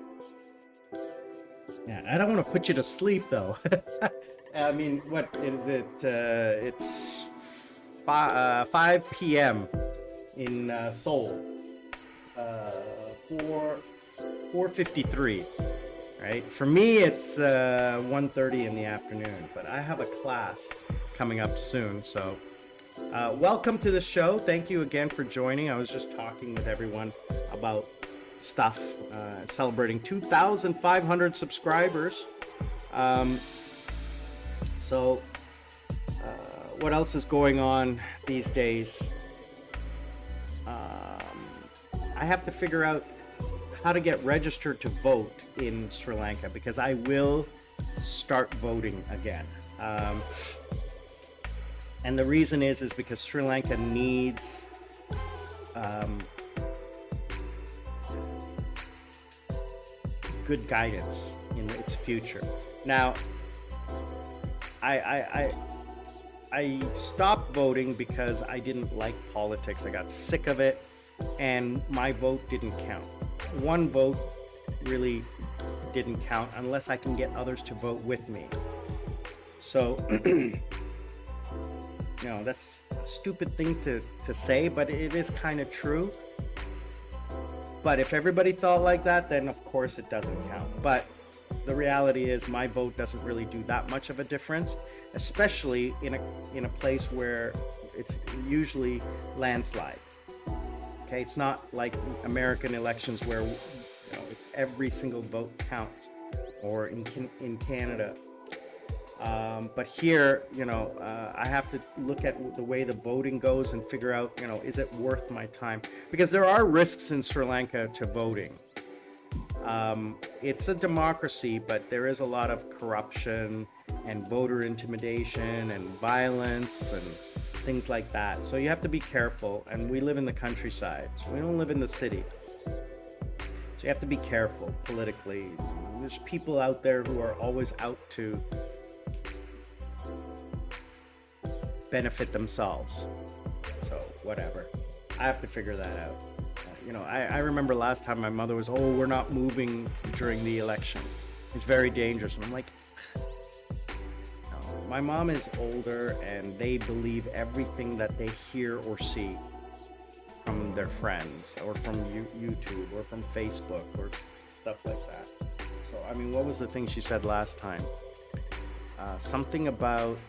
Yeah, I don't want to put you to sleep, though. I mean, what is it? It's 5 p.m. in Seoul. 4:53. Right? For me, it's 1:30 in the afternoon, but I have a class coming up soon. So welcome to the show. Thank you again for joining. I was just talking with everyone about stuff, celebrating 2,500 subscribers. So what else is going on these days? I have to figure out how to get registered to vote in Sri Lanka, because I will start voting again. And the reason is because Sri Lanka needs good guidance in its future. Now, I stopped voting because I didn't like politics. I got sick of it, and my vote didn't count. One vote really didn't count unless I can get others to vote with me. So, that's a stupid thing to say, but it is kind of true. But if everybody thought like that, then of course it doesn't count. But the reality is my vote doesn't really do that much of a difference, especially in a place where it's usually landslide. Okay, it's not like American elections where it's every single vote counts, or in Canada. But here, I have to look at the way the voting goes and figure out, is it worth my time? Because there are risks in Sri Lanka to voting. It's a democracy, but there is a lot of corruption and voter intimidation and violence and things like that. So you have to be careful. And we live in the countryside, so we don't live in the city. So you have to be careful politically. There's people out there who are always out to benefit themselves. So whatever. I have to figure that out. I remember last time my mother was, we're not moving during the election. It's very dangerous. And I'm like, no. My mom is older, and they believe everything that they hear or see from their friends, or from YouTube, or from Facebook, or stuff like that. So, what was the thing she said last time? Something about,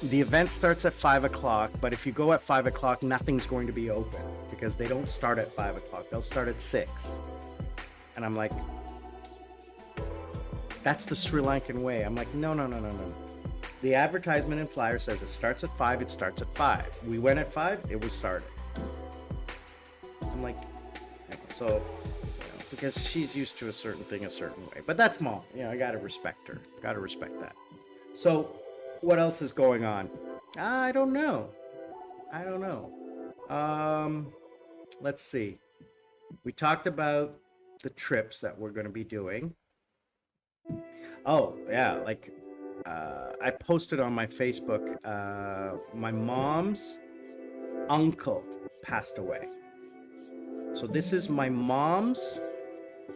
the event starts at 5 o'clock, but if you go at 5 o'clock, nothing's going to be open, because they don't start at 5 o'clock. They'll start at 6. And I'm like, that's the Sri Lankan way. I'm like, no. The advertisement and flyer says it starts at 5, it starts at 5. We went at 5, it was started. I'm like, so, because she's used to a certain thing a certain way. But that's mom. I gotta respect her. Gotta respect that. So, what else is going on? I don't know. Let's see. We talked about the trips that we're going to be doing. Oh, yeah, I posted on my Facebook, my mom's uncle passed away. So this is my mom's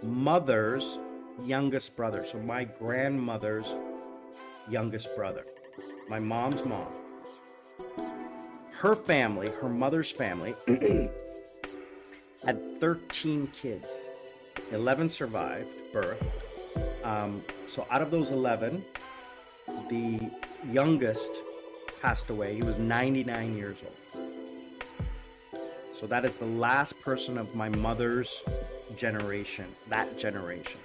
mother's youngest brother. So my grandmother's youngest brother. My mom's mom. Her family, her mother's family, had 13 kids. 11 survived birth. So out of those 11, the youngest passed away. He was 99 years old. So that is the last person of my mother's generation, that generation,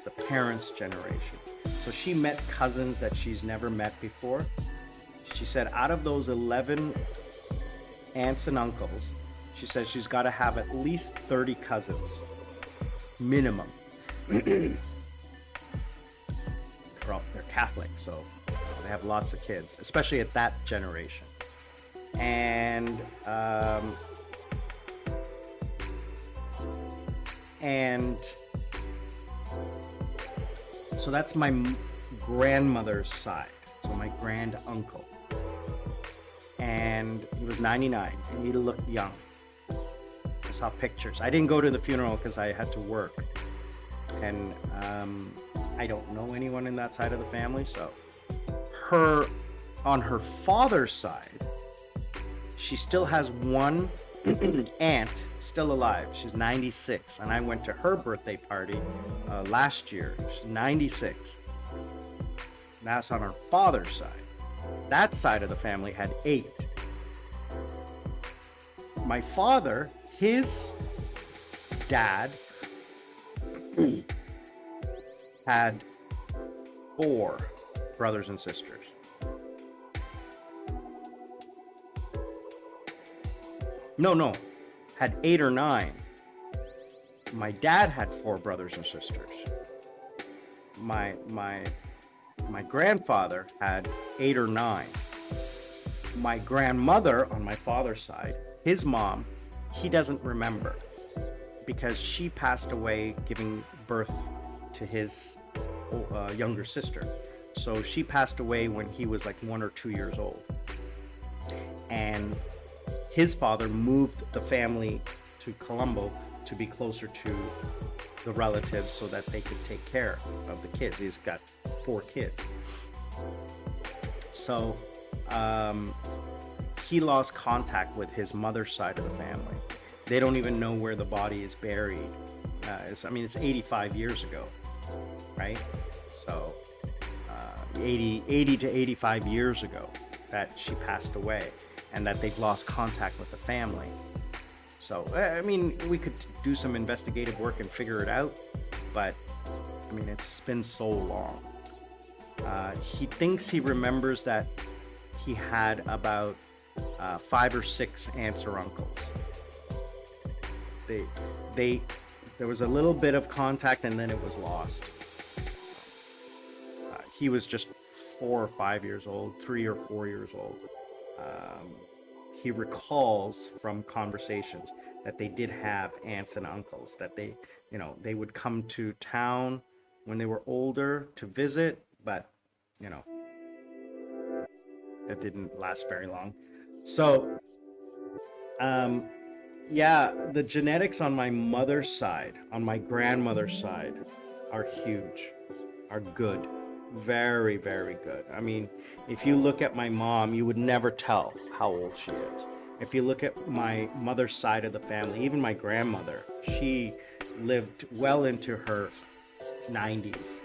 the parents' generation. So she met cousins that she's never met before. She said out of those 11 aunts and uncles, she says she's got to have at least 30 cousins, minimum. They're Catholic, so they have lots of kids, especially at that generation. And so that's my grandmother's side, so my grand uncle. And he was 99, and he looked young. I saw pictures. I didn't go to the funeral because I had to work. And I don't know anyone in that side of the family, so on her father's side, she still has one aunt still alive. She's 96, and I went to her birthday party last year. She's 96. That's on her father's side. That side of the family had 8. My father, his dad had 4 brothers and sisters. No, had 8 or 9. My dad had 4 brothers and sisters. My grandfather had 8 or 9. My grandmother on my father's side, his mom, he doesn't remember because she passed away giving birth to his younger sister. So she passed away when he was like 1 or 2 years old. And his father moved the family to Colombo to be closer to the relatives so that they could take care of the kids. He's got 4 kids. So he lost contact with his mother's side of the family. They don't even know where the body is buried. It's 85 years ago, right? So 80 to 85 years ago that she passed away, and that they've lost contact with the family. So, we could do some investigative work and figure it out, but, it's been so long. He thinks he remembers that he had about 5 or 6 aunts or uncles. There was a little bit of contact and then it was lost. He was just 4 or 5 years old, 3 or 4 years old. He recalls from conversations that they did have aunts and uncles, that they would come to town when they were older to visit, but that didn't last very long. So the genetics on my mother's side, on my grandmother's side, are huge, are good. Very, very good. If you look at my mom, you would never tell how old she is. If you look at my mother's side of the family, even my grandmother, she lived well into her 90s.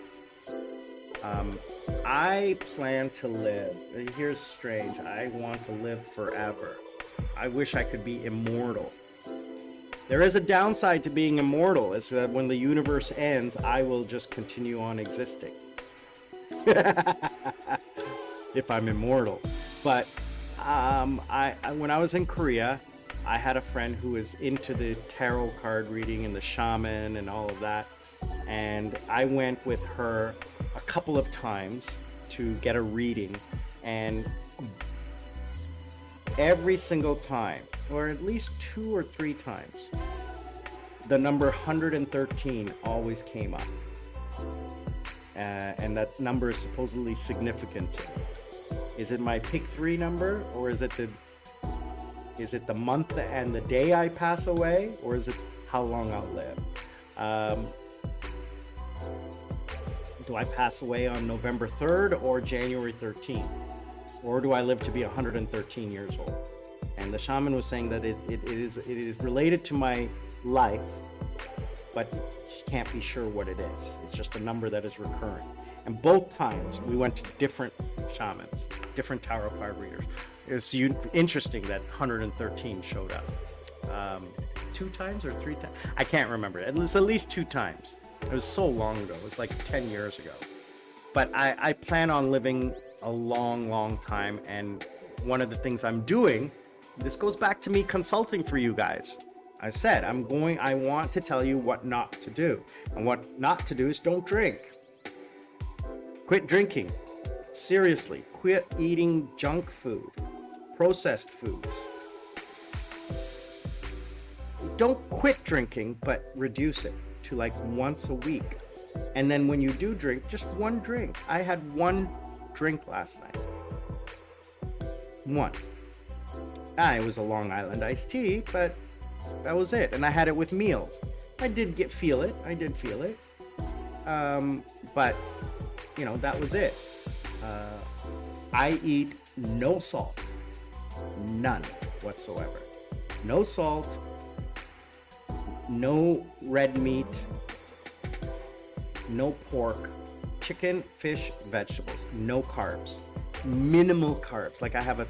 I plan to live, here's strange, I want to live forever. I wish I could be immortal. There is a downside to being immortal, is that when the universe ends, I will just continue on existing. If I'm immortal. But when I was in Korea, I had a friend who was into the tarot card reading and the shaman and all of that, and I went with her a couple of times to get a reading, and every single time, or at least 2 or 3 times, the number 113 always came up. And that number is supposedly significant to me. Is it my pick 3 number, or is it the month and the day I pass away, or is it how long I'll live? Do I pass away on November 3rd or January 13th? Or do I live to be 113 years old? And the shaman was saying that it is related to my life, but she can't be sure what it is. It's just a number that is recurring. And both times we went to different shamans, different tarot card readers. It was interesting that 113 showed up. 2 times or 3 times? I can't remember. It was at least 2 times. It was so long ago. It was like 10 years ago. But I plan on living a long, long time. And one of the things I'm doing, this goes back to me consulting for you guys. I said, I want to tell you what not to do. And what not to do is don't drink. Quit drinking. Seriously, quit eating junk food, processed foods. Don't quit drinking, but reduce it to like once a week. And then when you do drink, just 1 drink. I had 1 drink last night. 1. It was a Long Island iced tea, but that was it. And I had it with meals. I did feel it. But, that was it. I eat no salt. None whatsoever. No salt. No red meat. No pork. Chicken, fish, vegetables. No carbs. Minimal carbs. Like I have a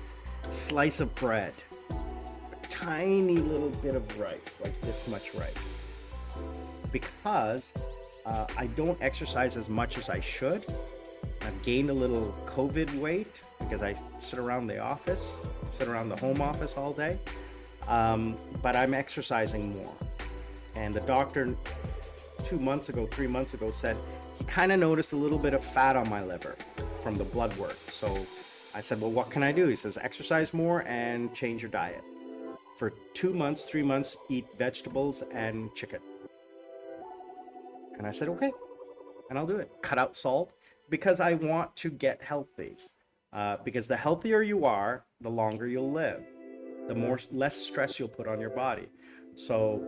slice of bread. A tiny little bit of rice. Like this much rice. Because I don't exercise as much as I should. I've gained a little COVID weight because I sit around the office, sit around the home office all day. But I'm exercising more. And the doctor 3 months ago said he kind of noticed a little bit of fat on my liver from the blood work. So I said, well, what can I do? He says, exercise more and change your diet. For 2 months, 3 months, eat vegetables and chicken. And I said, okay, and I'll do it. Cut out salt because I want to get healthy. Because the healthier you are, the longer you'll live, the less stress you'll put on your body. So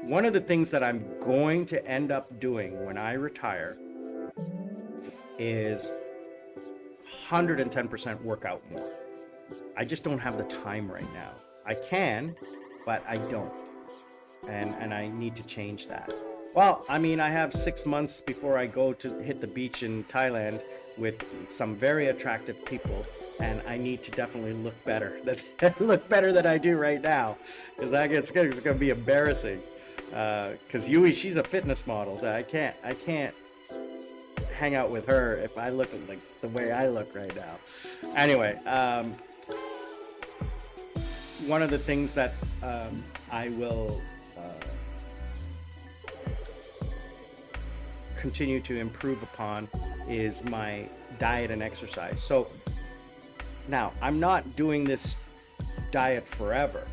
one of the things that I'm going to end up doing when I retire is 110% work out more. I just don't have the time right now. I can, but I don't. And I need to change that. Well, I mean, I have 6 months before I go to hit the beach in Thailand with some very attractive people, and I need to definitely look better. Look better than I do right now, because it's going to be embarrassing. Because Yui, she's a fitness model. So I can't hang out with her if I look like the way I look right now. Anyway, one of the things that I will continue to improve upon is my diet and exercise. So now I'm not doing this diet forever.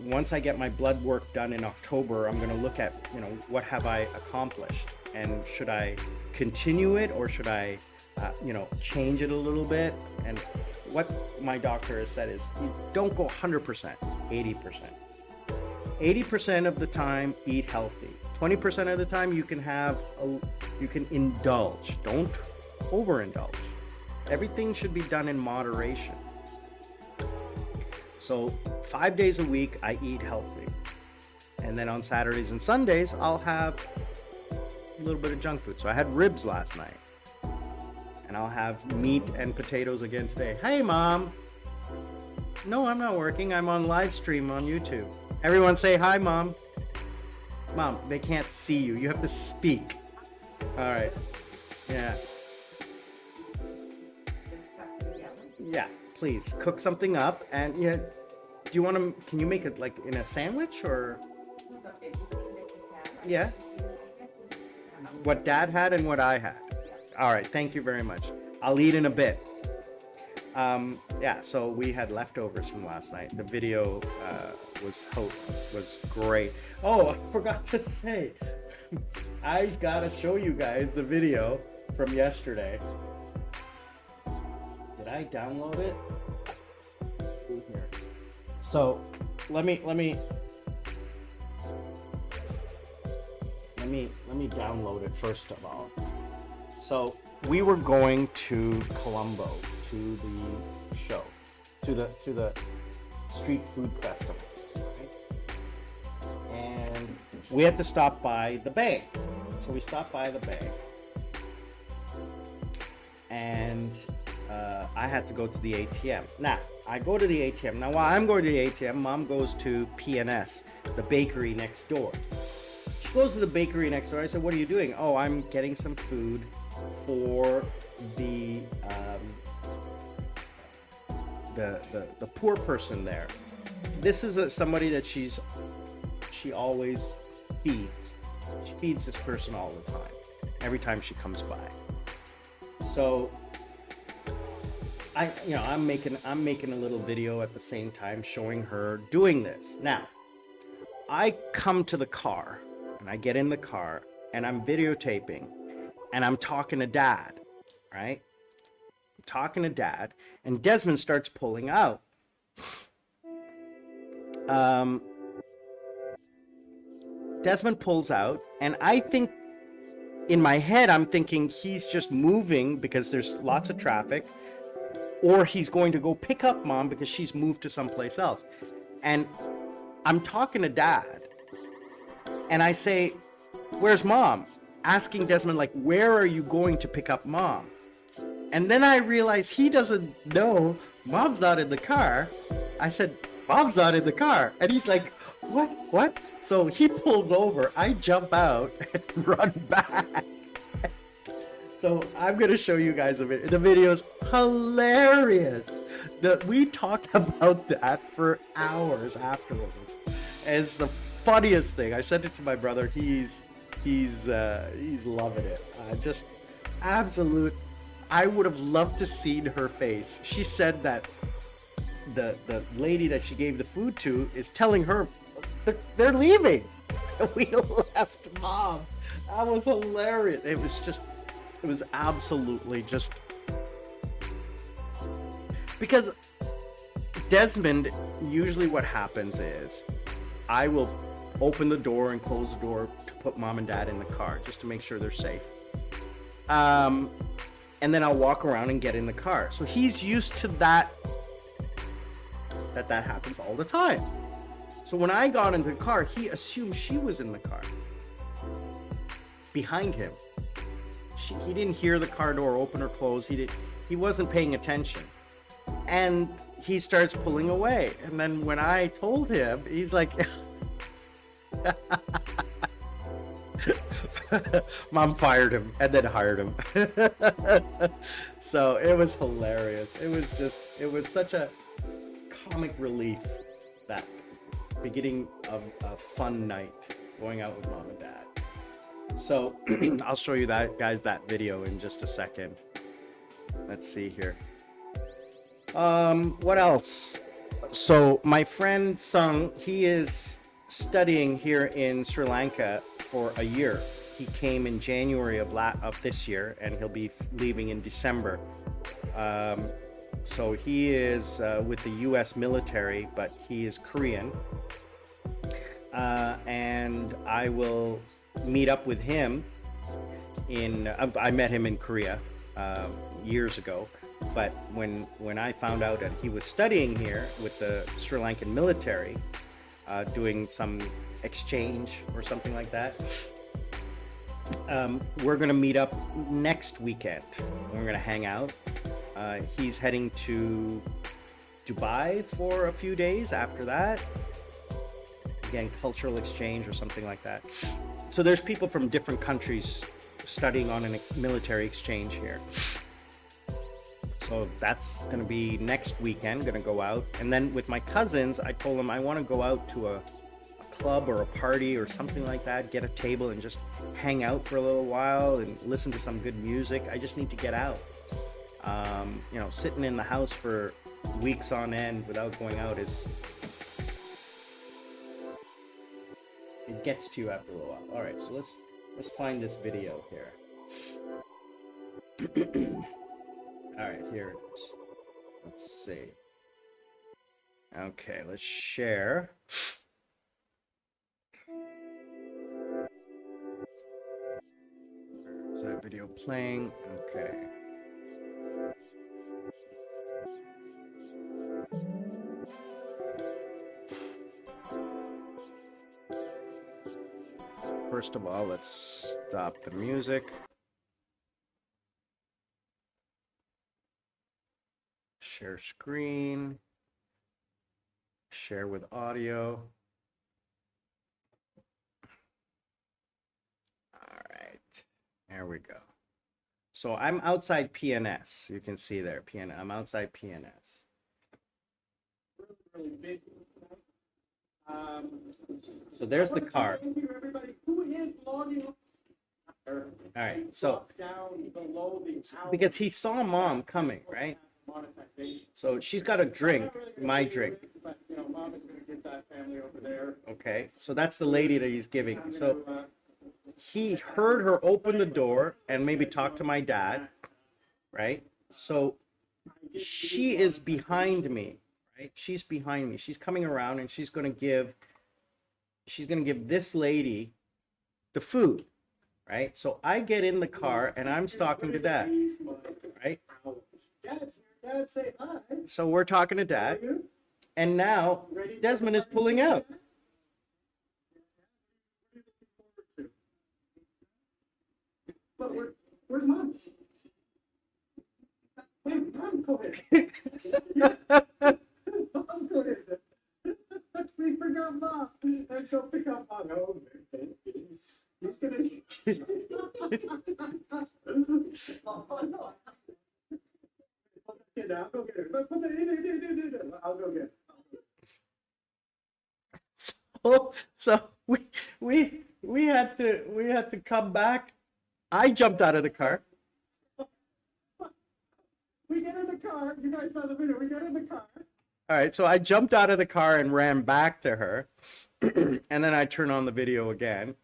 Once I get my blood work done in October, I'm going to look at, what have I accomplished, and should I continue it, or should I, change it a little bit? And what my doctor has said is, you don't go 100%, 80%. 80% of the time, eat healthy. 20% of the time, you can indulge. Don't overindulge. Everything should be done in moderation. So 5 days a week, I eat healthy. And then on Saturdays and Sundays, I'll have a little bit of junk food. So I had ribs last night. And I'll have meat and potatoes again today. Hey, Mom. No, I'm not working. I'm on live stream on YouTube. Everyone say hi, Mom. Mom, they can't see you. You have to speak. All right. Yeah. Yeah, please cook something up. And yeah, do you want to, can you make it like in a sandwich or? Yeah. What Dad had and what I had. All right. Thank you very much. I'll eat in a bit. Yeah, so we had leftovers from last night. The video was great. Oh, I forgot to say, I gotta show you guys the video from yesterday. Did I download it? Here. So let me download it first of all. So we were going to Colombo, to the show, to the street food festival, right? And we had to stop by the bank. So we stopped by the bank, and I had to go to the ATM. Now, I go to the ATM. Now, while I'm going to the ATM, Mom goes to P&S, the bakery next door. She goes to the bakery next door. I said, what are you doing? Oh, I'm getting some food for the poor person there. This is somebody that she always feeds. She feeds this person all the time, every time she comes by. So I'm making a little video at the same time showing her doing this. Now, I come to the car and I get in the car and I'm videotaping and I'm talking to Dad, right? I'm talking to Dad, and Desmond starts pulling out. Desmond pulls out, and I think in my head, I'm thinking he's just moving because there's lots of traffic, or he's going to go pick up Mom because she's moved to someplace else. And I'm talking to Dad, and I say, where's Mom? Asking Desmond, like, where are you going to pick up Mom? And then I realize he doesn't know Mom's not in the car. I said, Mom's not in the car. And he's like, what? So he pulls over. I jump out and run back. So I'm gonna show you guys a video. The video's hilarious. We talked about that for hours afterwards. It's the funniest thing. I sent it to my brother. He's loving it. Just absolute. I would have loved to seen her face. She said that the lady that she gave the food to is telling her they're leaving. We left mom. That was hilarious. It was absolutely just because Desmond, usually what happens is I will open the door and close the door to put mom and dad in the car just to make sure they're safe. And then I'll walk around and get in the car. So he's used to that happens all the time. So when I got into the car, he assumed she was in the car behind him. He didn't hear the car door open or close. He wasn't paying attention. And he starts pulling away. And then when I told him, he's like, Mom fired him and then hired him. So it was hilarious. It was such a comic relief, that beginning of a fun night going out with mom and dad. So I'll show you that video in just a second. Let's see here. What else? So my friend Sung, he is studying here in Sri Lanka for a year. He came in January of this year, and he'll be leaving in December. So he is with the U.S. military, but he is Korean. And I will meet up with him I met him in Korea years ago, but when I found out that he was studying here with the Sri Lankan military, doing some exchange or something like that, we're gonna meet up next weekend. We're gonna hang out. He's heading to Dubai for a few days after that. Again, cultural exchange or something like that. So there's people from different countries studying on a military exchange here. So that's going to be next weekend, going to go out. And then with my cousins, I told them I want to go out to a club or a party or something like that, get a table and just hang out for a little while and listen to some good music. I just need to get out. Sitting in the house for weeks on end without going out it gets to you after a little while. All right, so let's find this video here. All right, here it is. Let's see. Okay, let's share. Is that video playing? Okay. First of all, let's stop the music. Share screen. Share with audio. All right, there we go. So I'm outside PNS. You can see there, I'm outside PNS. Really busy. So there's the car. All right, so because he saw mom coming, right? So she's got a drink, my drink. Okay, so that's the lady that he's giving. So he heard her open the door and maybe talk to my dad, right? So she is behind me. Right? She's behind me. She's coming around and she's gonna give this lady the food, right? So I get in the car and I'm talking to dad, right? So we're talking to dad, and now Desmond is pulling out. But where's mom? Mom, go ahead. We forgot mom. Let's go pick up mom. No, he's gonna. I'll go get it. So we had to come back. I jumped out of the car. We get in the car. You guys saw the video. We get in the car. All right, so I jumped out of the car and ran back to her, and then I turn on the video again.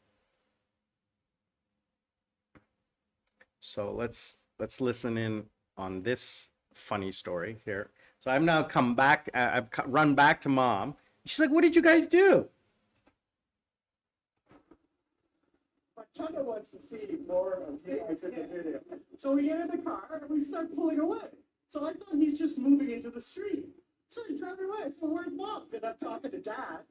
So let's listen in on this funny story here. So I've now come back. I've run back to mom. She's like, "What did you guys do?" But Chugga wants to see more of you guys in the video. So we get in the car and we start pulling away. So I thought he's just moving into the street. So he's driving away. So where's mom? Because I'm talking to dad.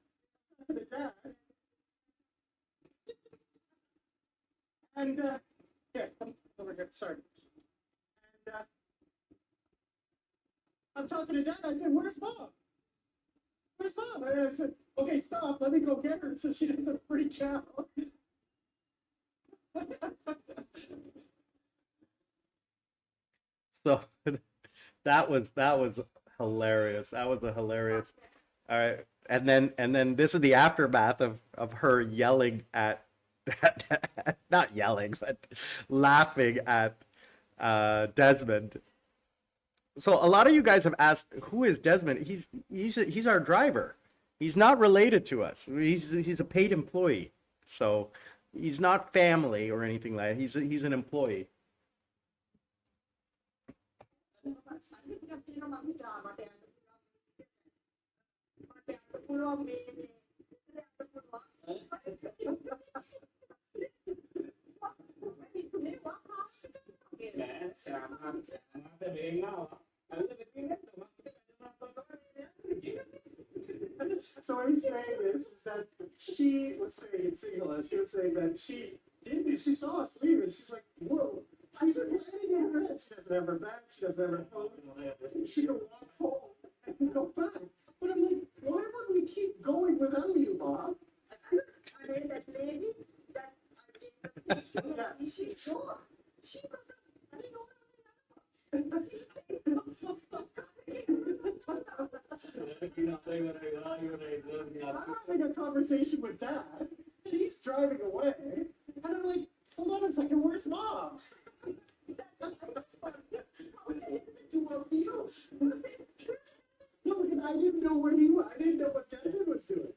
And yeah, come over here. Sorry. And I'm talking to dad. I said, "Where's mom? Where's mom?" And I said, "Okay, stop. Let me go get her so she doesn't freak out." So that was hilarious. That was a hilarious. All right, and then this is the aftermath of her yelling at, not yelling, but laughing at Desmond. So a lot of you guys have asked, who is Desmond? He's our driver. He's not related to us. He's a paid employee. So he's not family or anything like that. He's an employee. So what he's saying is that she was saying in singular, she was saying that she saw us leave and she's like, "Whoa." She's planning in her head. She doesn't have her bag, she doesn't have her phone. She can walk home and go back. But I'm like, why would we keep going without you, Bob? I mean, that lady that I did she saw. She got I didn't know. I'm having a conversation with dad. He's driving away. And I'm like, hold on a second, where's mom? No, because I didn't know where he was. I didn't know what Desmond was doing.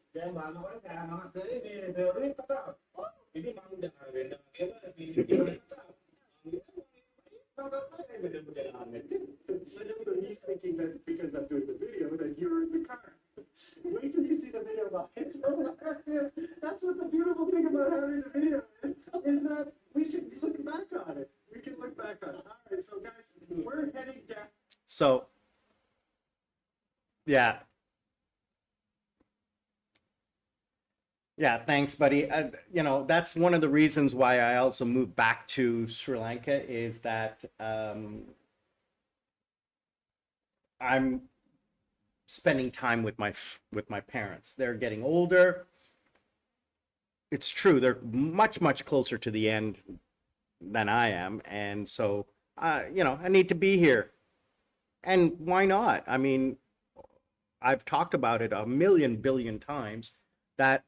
So he's thinking that because I'm doing the video, that you're in the car. Wait till you see the video about it. That's what the beautiful thing about having the video is that we can look back on it. We can look back on it. All right, so guys, we're heading down. So, yeah. Yeah, thanks, buddy. You know, that's one of the reasons why I also moved back to Sri Lanka is that I'm spending time with my parents. They're getting older. It's true, they're much closer to the end than I am, and so you know, I need to be here. And why not? I mean, I've talked about it a million billion times that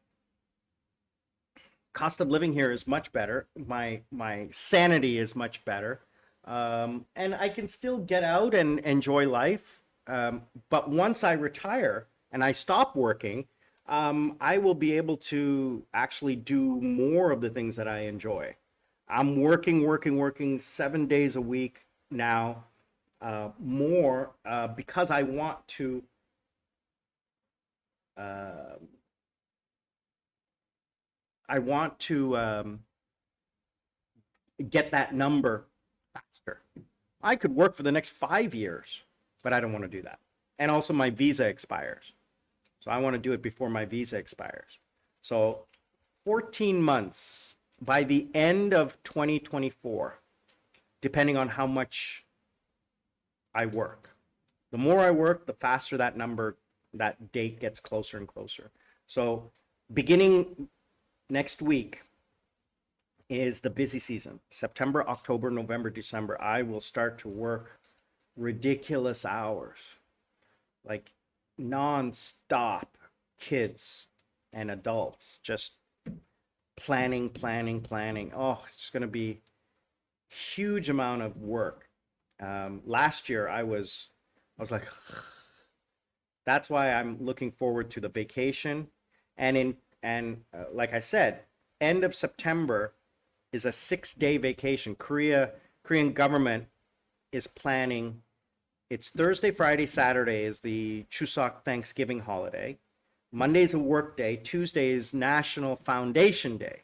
cost of living here is much better. My sanity is much better, and I can still get out and enjoy life. But once I retire and I stop working, I will be able to actually do more of the things that I enjoy. I'm working 7 days a week now, more because I want to. I want to get that number faster. I could work for the next 5 years, but I don't want to do that. And also my visa expires. So I want to do it before my visa expires. So 14 months by the end of 2024, depending on how much I work. The more I work, the faster that number, that date gets closer and closer. So beginning next week is the busy season. September, October, November, December, I will start to work ridiculous hours. Like non-stop, kids and adults just planning, planning, planning. Oh, it's going to be huge amount of work. Last year I was like, that's why I'm looking forward to the vacation. Like I said, end of September is a 6 day vacation. Korean government is planning. It's Thursday, Friday, Saturday is the Chuseok Thanksgiving holiday. Monday's a work day. Tuesday is National Foundation Day.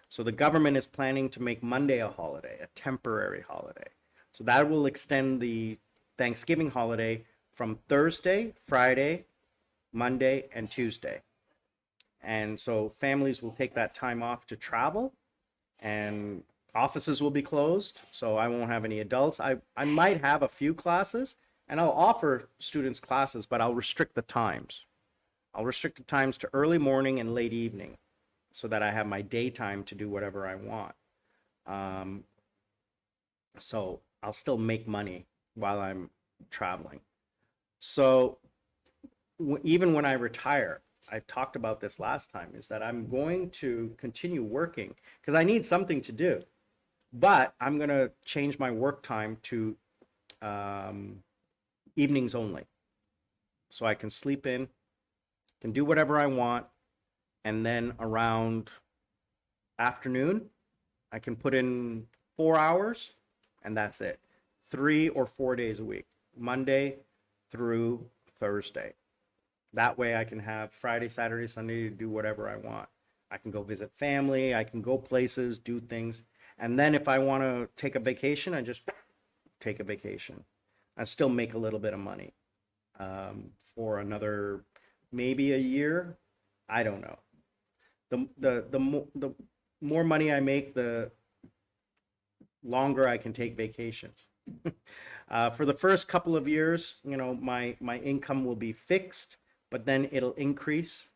So the government is planning to make Monday a holiday, a temporary holiday. So that will extend the Thanksgiving holiday from Thursday, Friday, Monday, and Tuesday. And so families will take that time off to travel, and offices will be closed. So I won't have any adults. I might have a few classes, and I'll offer students classes, but I'll restrict the times. I'll restrict the times to early morning and late evening so that I have my daytime to do whatever I want. Um, so I'll still make money while I'm traveling. So even when I retire, I've talked about this last time, is that I'm going to continue working because I need something to do. But I'm going to change my work time to um, evenings only. So I can sleep in, can do whatever I want. And then around afternoon, I can put in 4 hours and that's it. 3 or 4 days a week, Monday through Thursday. That way I can have Friday, Saturday, Sunday to do whatever I want. I can go visit family, I can go places, do things. And then if I want to take a vacation, I just take a vacation. I still make a little bit of money for another maybe a year. I don't know. The more money I make, the longer I can take vacations. For the first couple of years, my income will be fixed, but then it'll increase.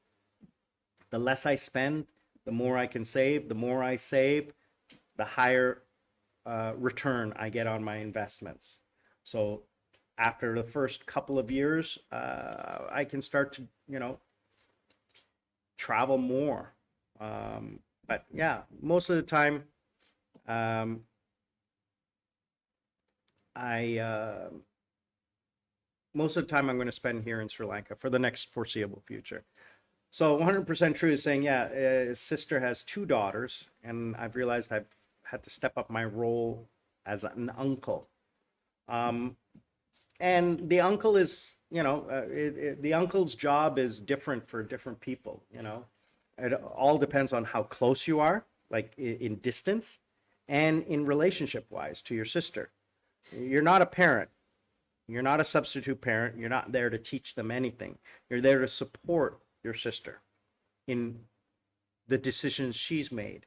The less I spend, the more I can save. The more I save, the higher return I get on my investments. So after the first couple of years, I can start to, travel more. But yeah, most of the time, um, I most of the time I'm going to spend here in Sri Lanka for the next foreseeable future. So 100% true is saying, yeah, his sister has two daughters, and I've realized I've had to step up my role as an uncle. Um, and the uncle is, the uncle's job is different for different people, It all depends on how close you are, like in distance and in relationship wise to your sister. You're not a parent. You're not a substitute parent. You're not there to teach them anything. You're there to support your sister in the decisions she's made,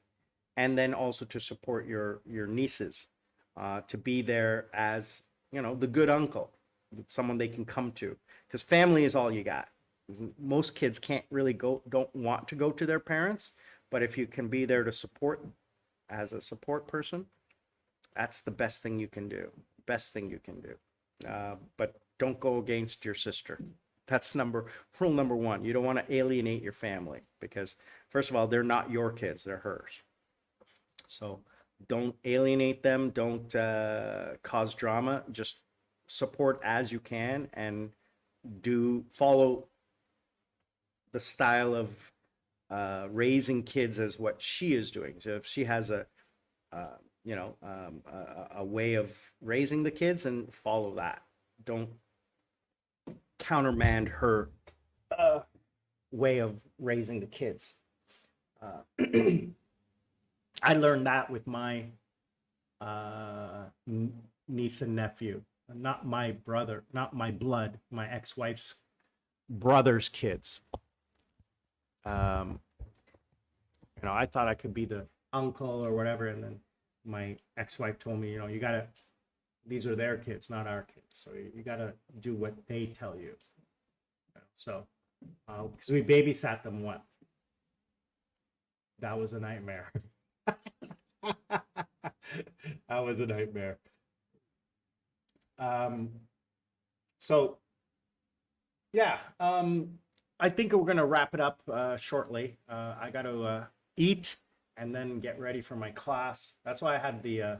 and then also to support your nieces, to be there as the good uncle, someone they can come to, because family is all you got. Most kids can't really don't want to go to their parents, but if you can be there to support as a support person, that's the best thing you can do. Best thing you can do. But don't go against your sister. That's rule number one. You don't want to alienate your family because, first of all, they're not your kids, they're hers. So don't alienate them. Don't cause drama. Just support as you can and follow the style of raising kids as what she is doing. So if she has a way of raising the kids, and follow that. Don't countermand her way of raising the kids. I learned that with my niece and nephew, not my brother, not my blood, my ex-wife's brother's kids. I thought I could be the uncle or whatever, and then my ex-wife told me, these are their kids, not our kids. So you gotta do what they tell you. So, because we babysat them once. That was a nightmare. That was a nightmare. So Yeah, I think we're gonna wrap it up shortly. I got to eat and then get ready for my class. That's why I had the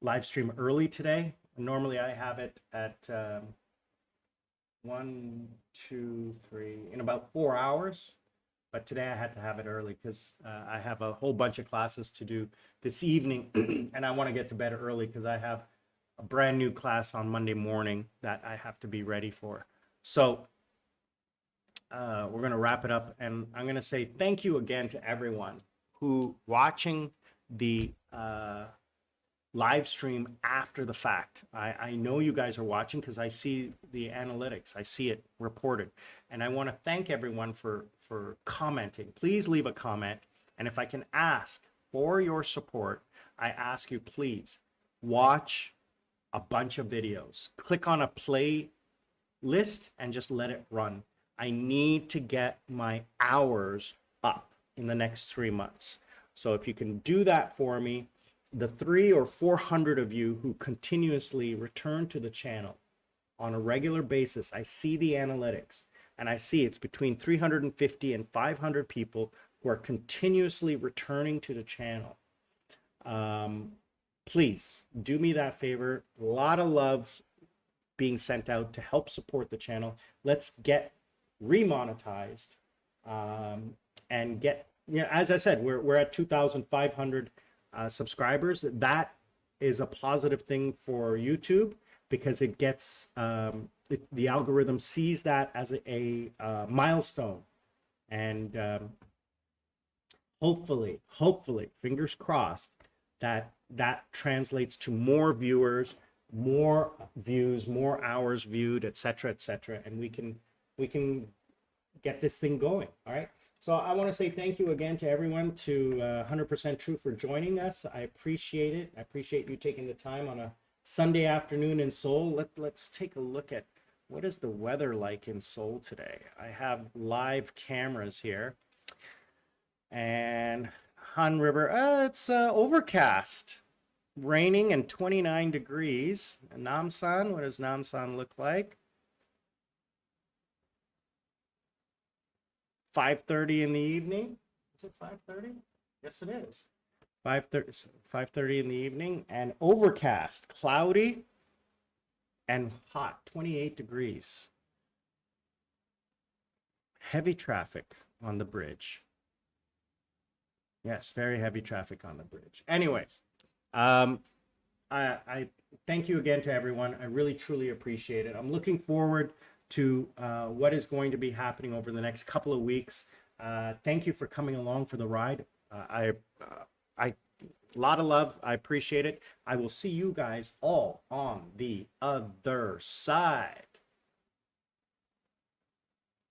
live stream early today. Normally I have it at 1, 2, 3 in about 4 hours, but today I had to have it early because I have a whole bunch of classes to do this evening, and I want to get to bed early because I have a brand new class on Monday morning that I have to be ready for. So we're going to wrap it up, and I'm going to say thank you again to everyone who watching the live stream after the fact. I know you guys are watching because I see the analytics. I see it reported. And I want to thank everyone for commenting. Please leave a comment. And if I can ask for your support, I ask you, please watch a bunch of videos. Click on a play list and just let it run. I need to get my hours up in the next 3 months. So if you can do that for me, the 300 or 400 of you who continuously return to the channel on a regular basis, I see the analytics and I see it's between 350 and 500 people who are continuously returning to the channel. Please do me that favor. A lot of love being sent out to help support the channel. Let's get remonetized and get, as I said, we're at 2,500 subscribers. That is a positive thing for YouTube because it gets the algorithm sees that as a milestone, and hopefully, fingers crossed, that translates to more viewers, more views, more hours viewed, etc., and we can get this thing going. All right. So I want to say thank you again to everyone, to 100% True, for joining us. I appreciate it. I appreciate you taking the time on a Sunday afternoon in Seoul. Let's take a look at what is the weather like in Seoul today. I have live cameras here. And Han River, it's overcast, raining, and 29 degrees. And Namsan, what does Namsan look like? 5:30 in the evening. Is it 5:30? Yes, it is. 5:30 in the evening, and overcast, cloudy, and hot, 28 degrees. Heavy traffic on the bridge. Yes, very heavy traffic on the bridge. Anyway, I thank you again to everyone. I really, truly appreciate it. I'm looking forward to what is going to be happening over the next couple of weeks. Thank you for coming along for the ride. I a lot of love. I appreciate it. I will see you guys all on the other side.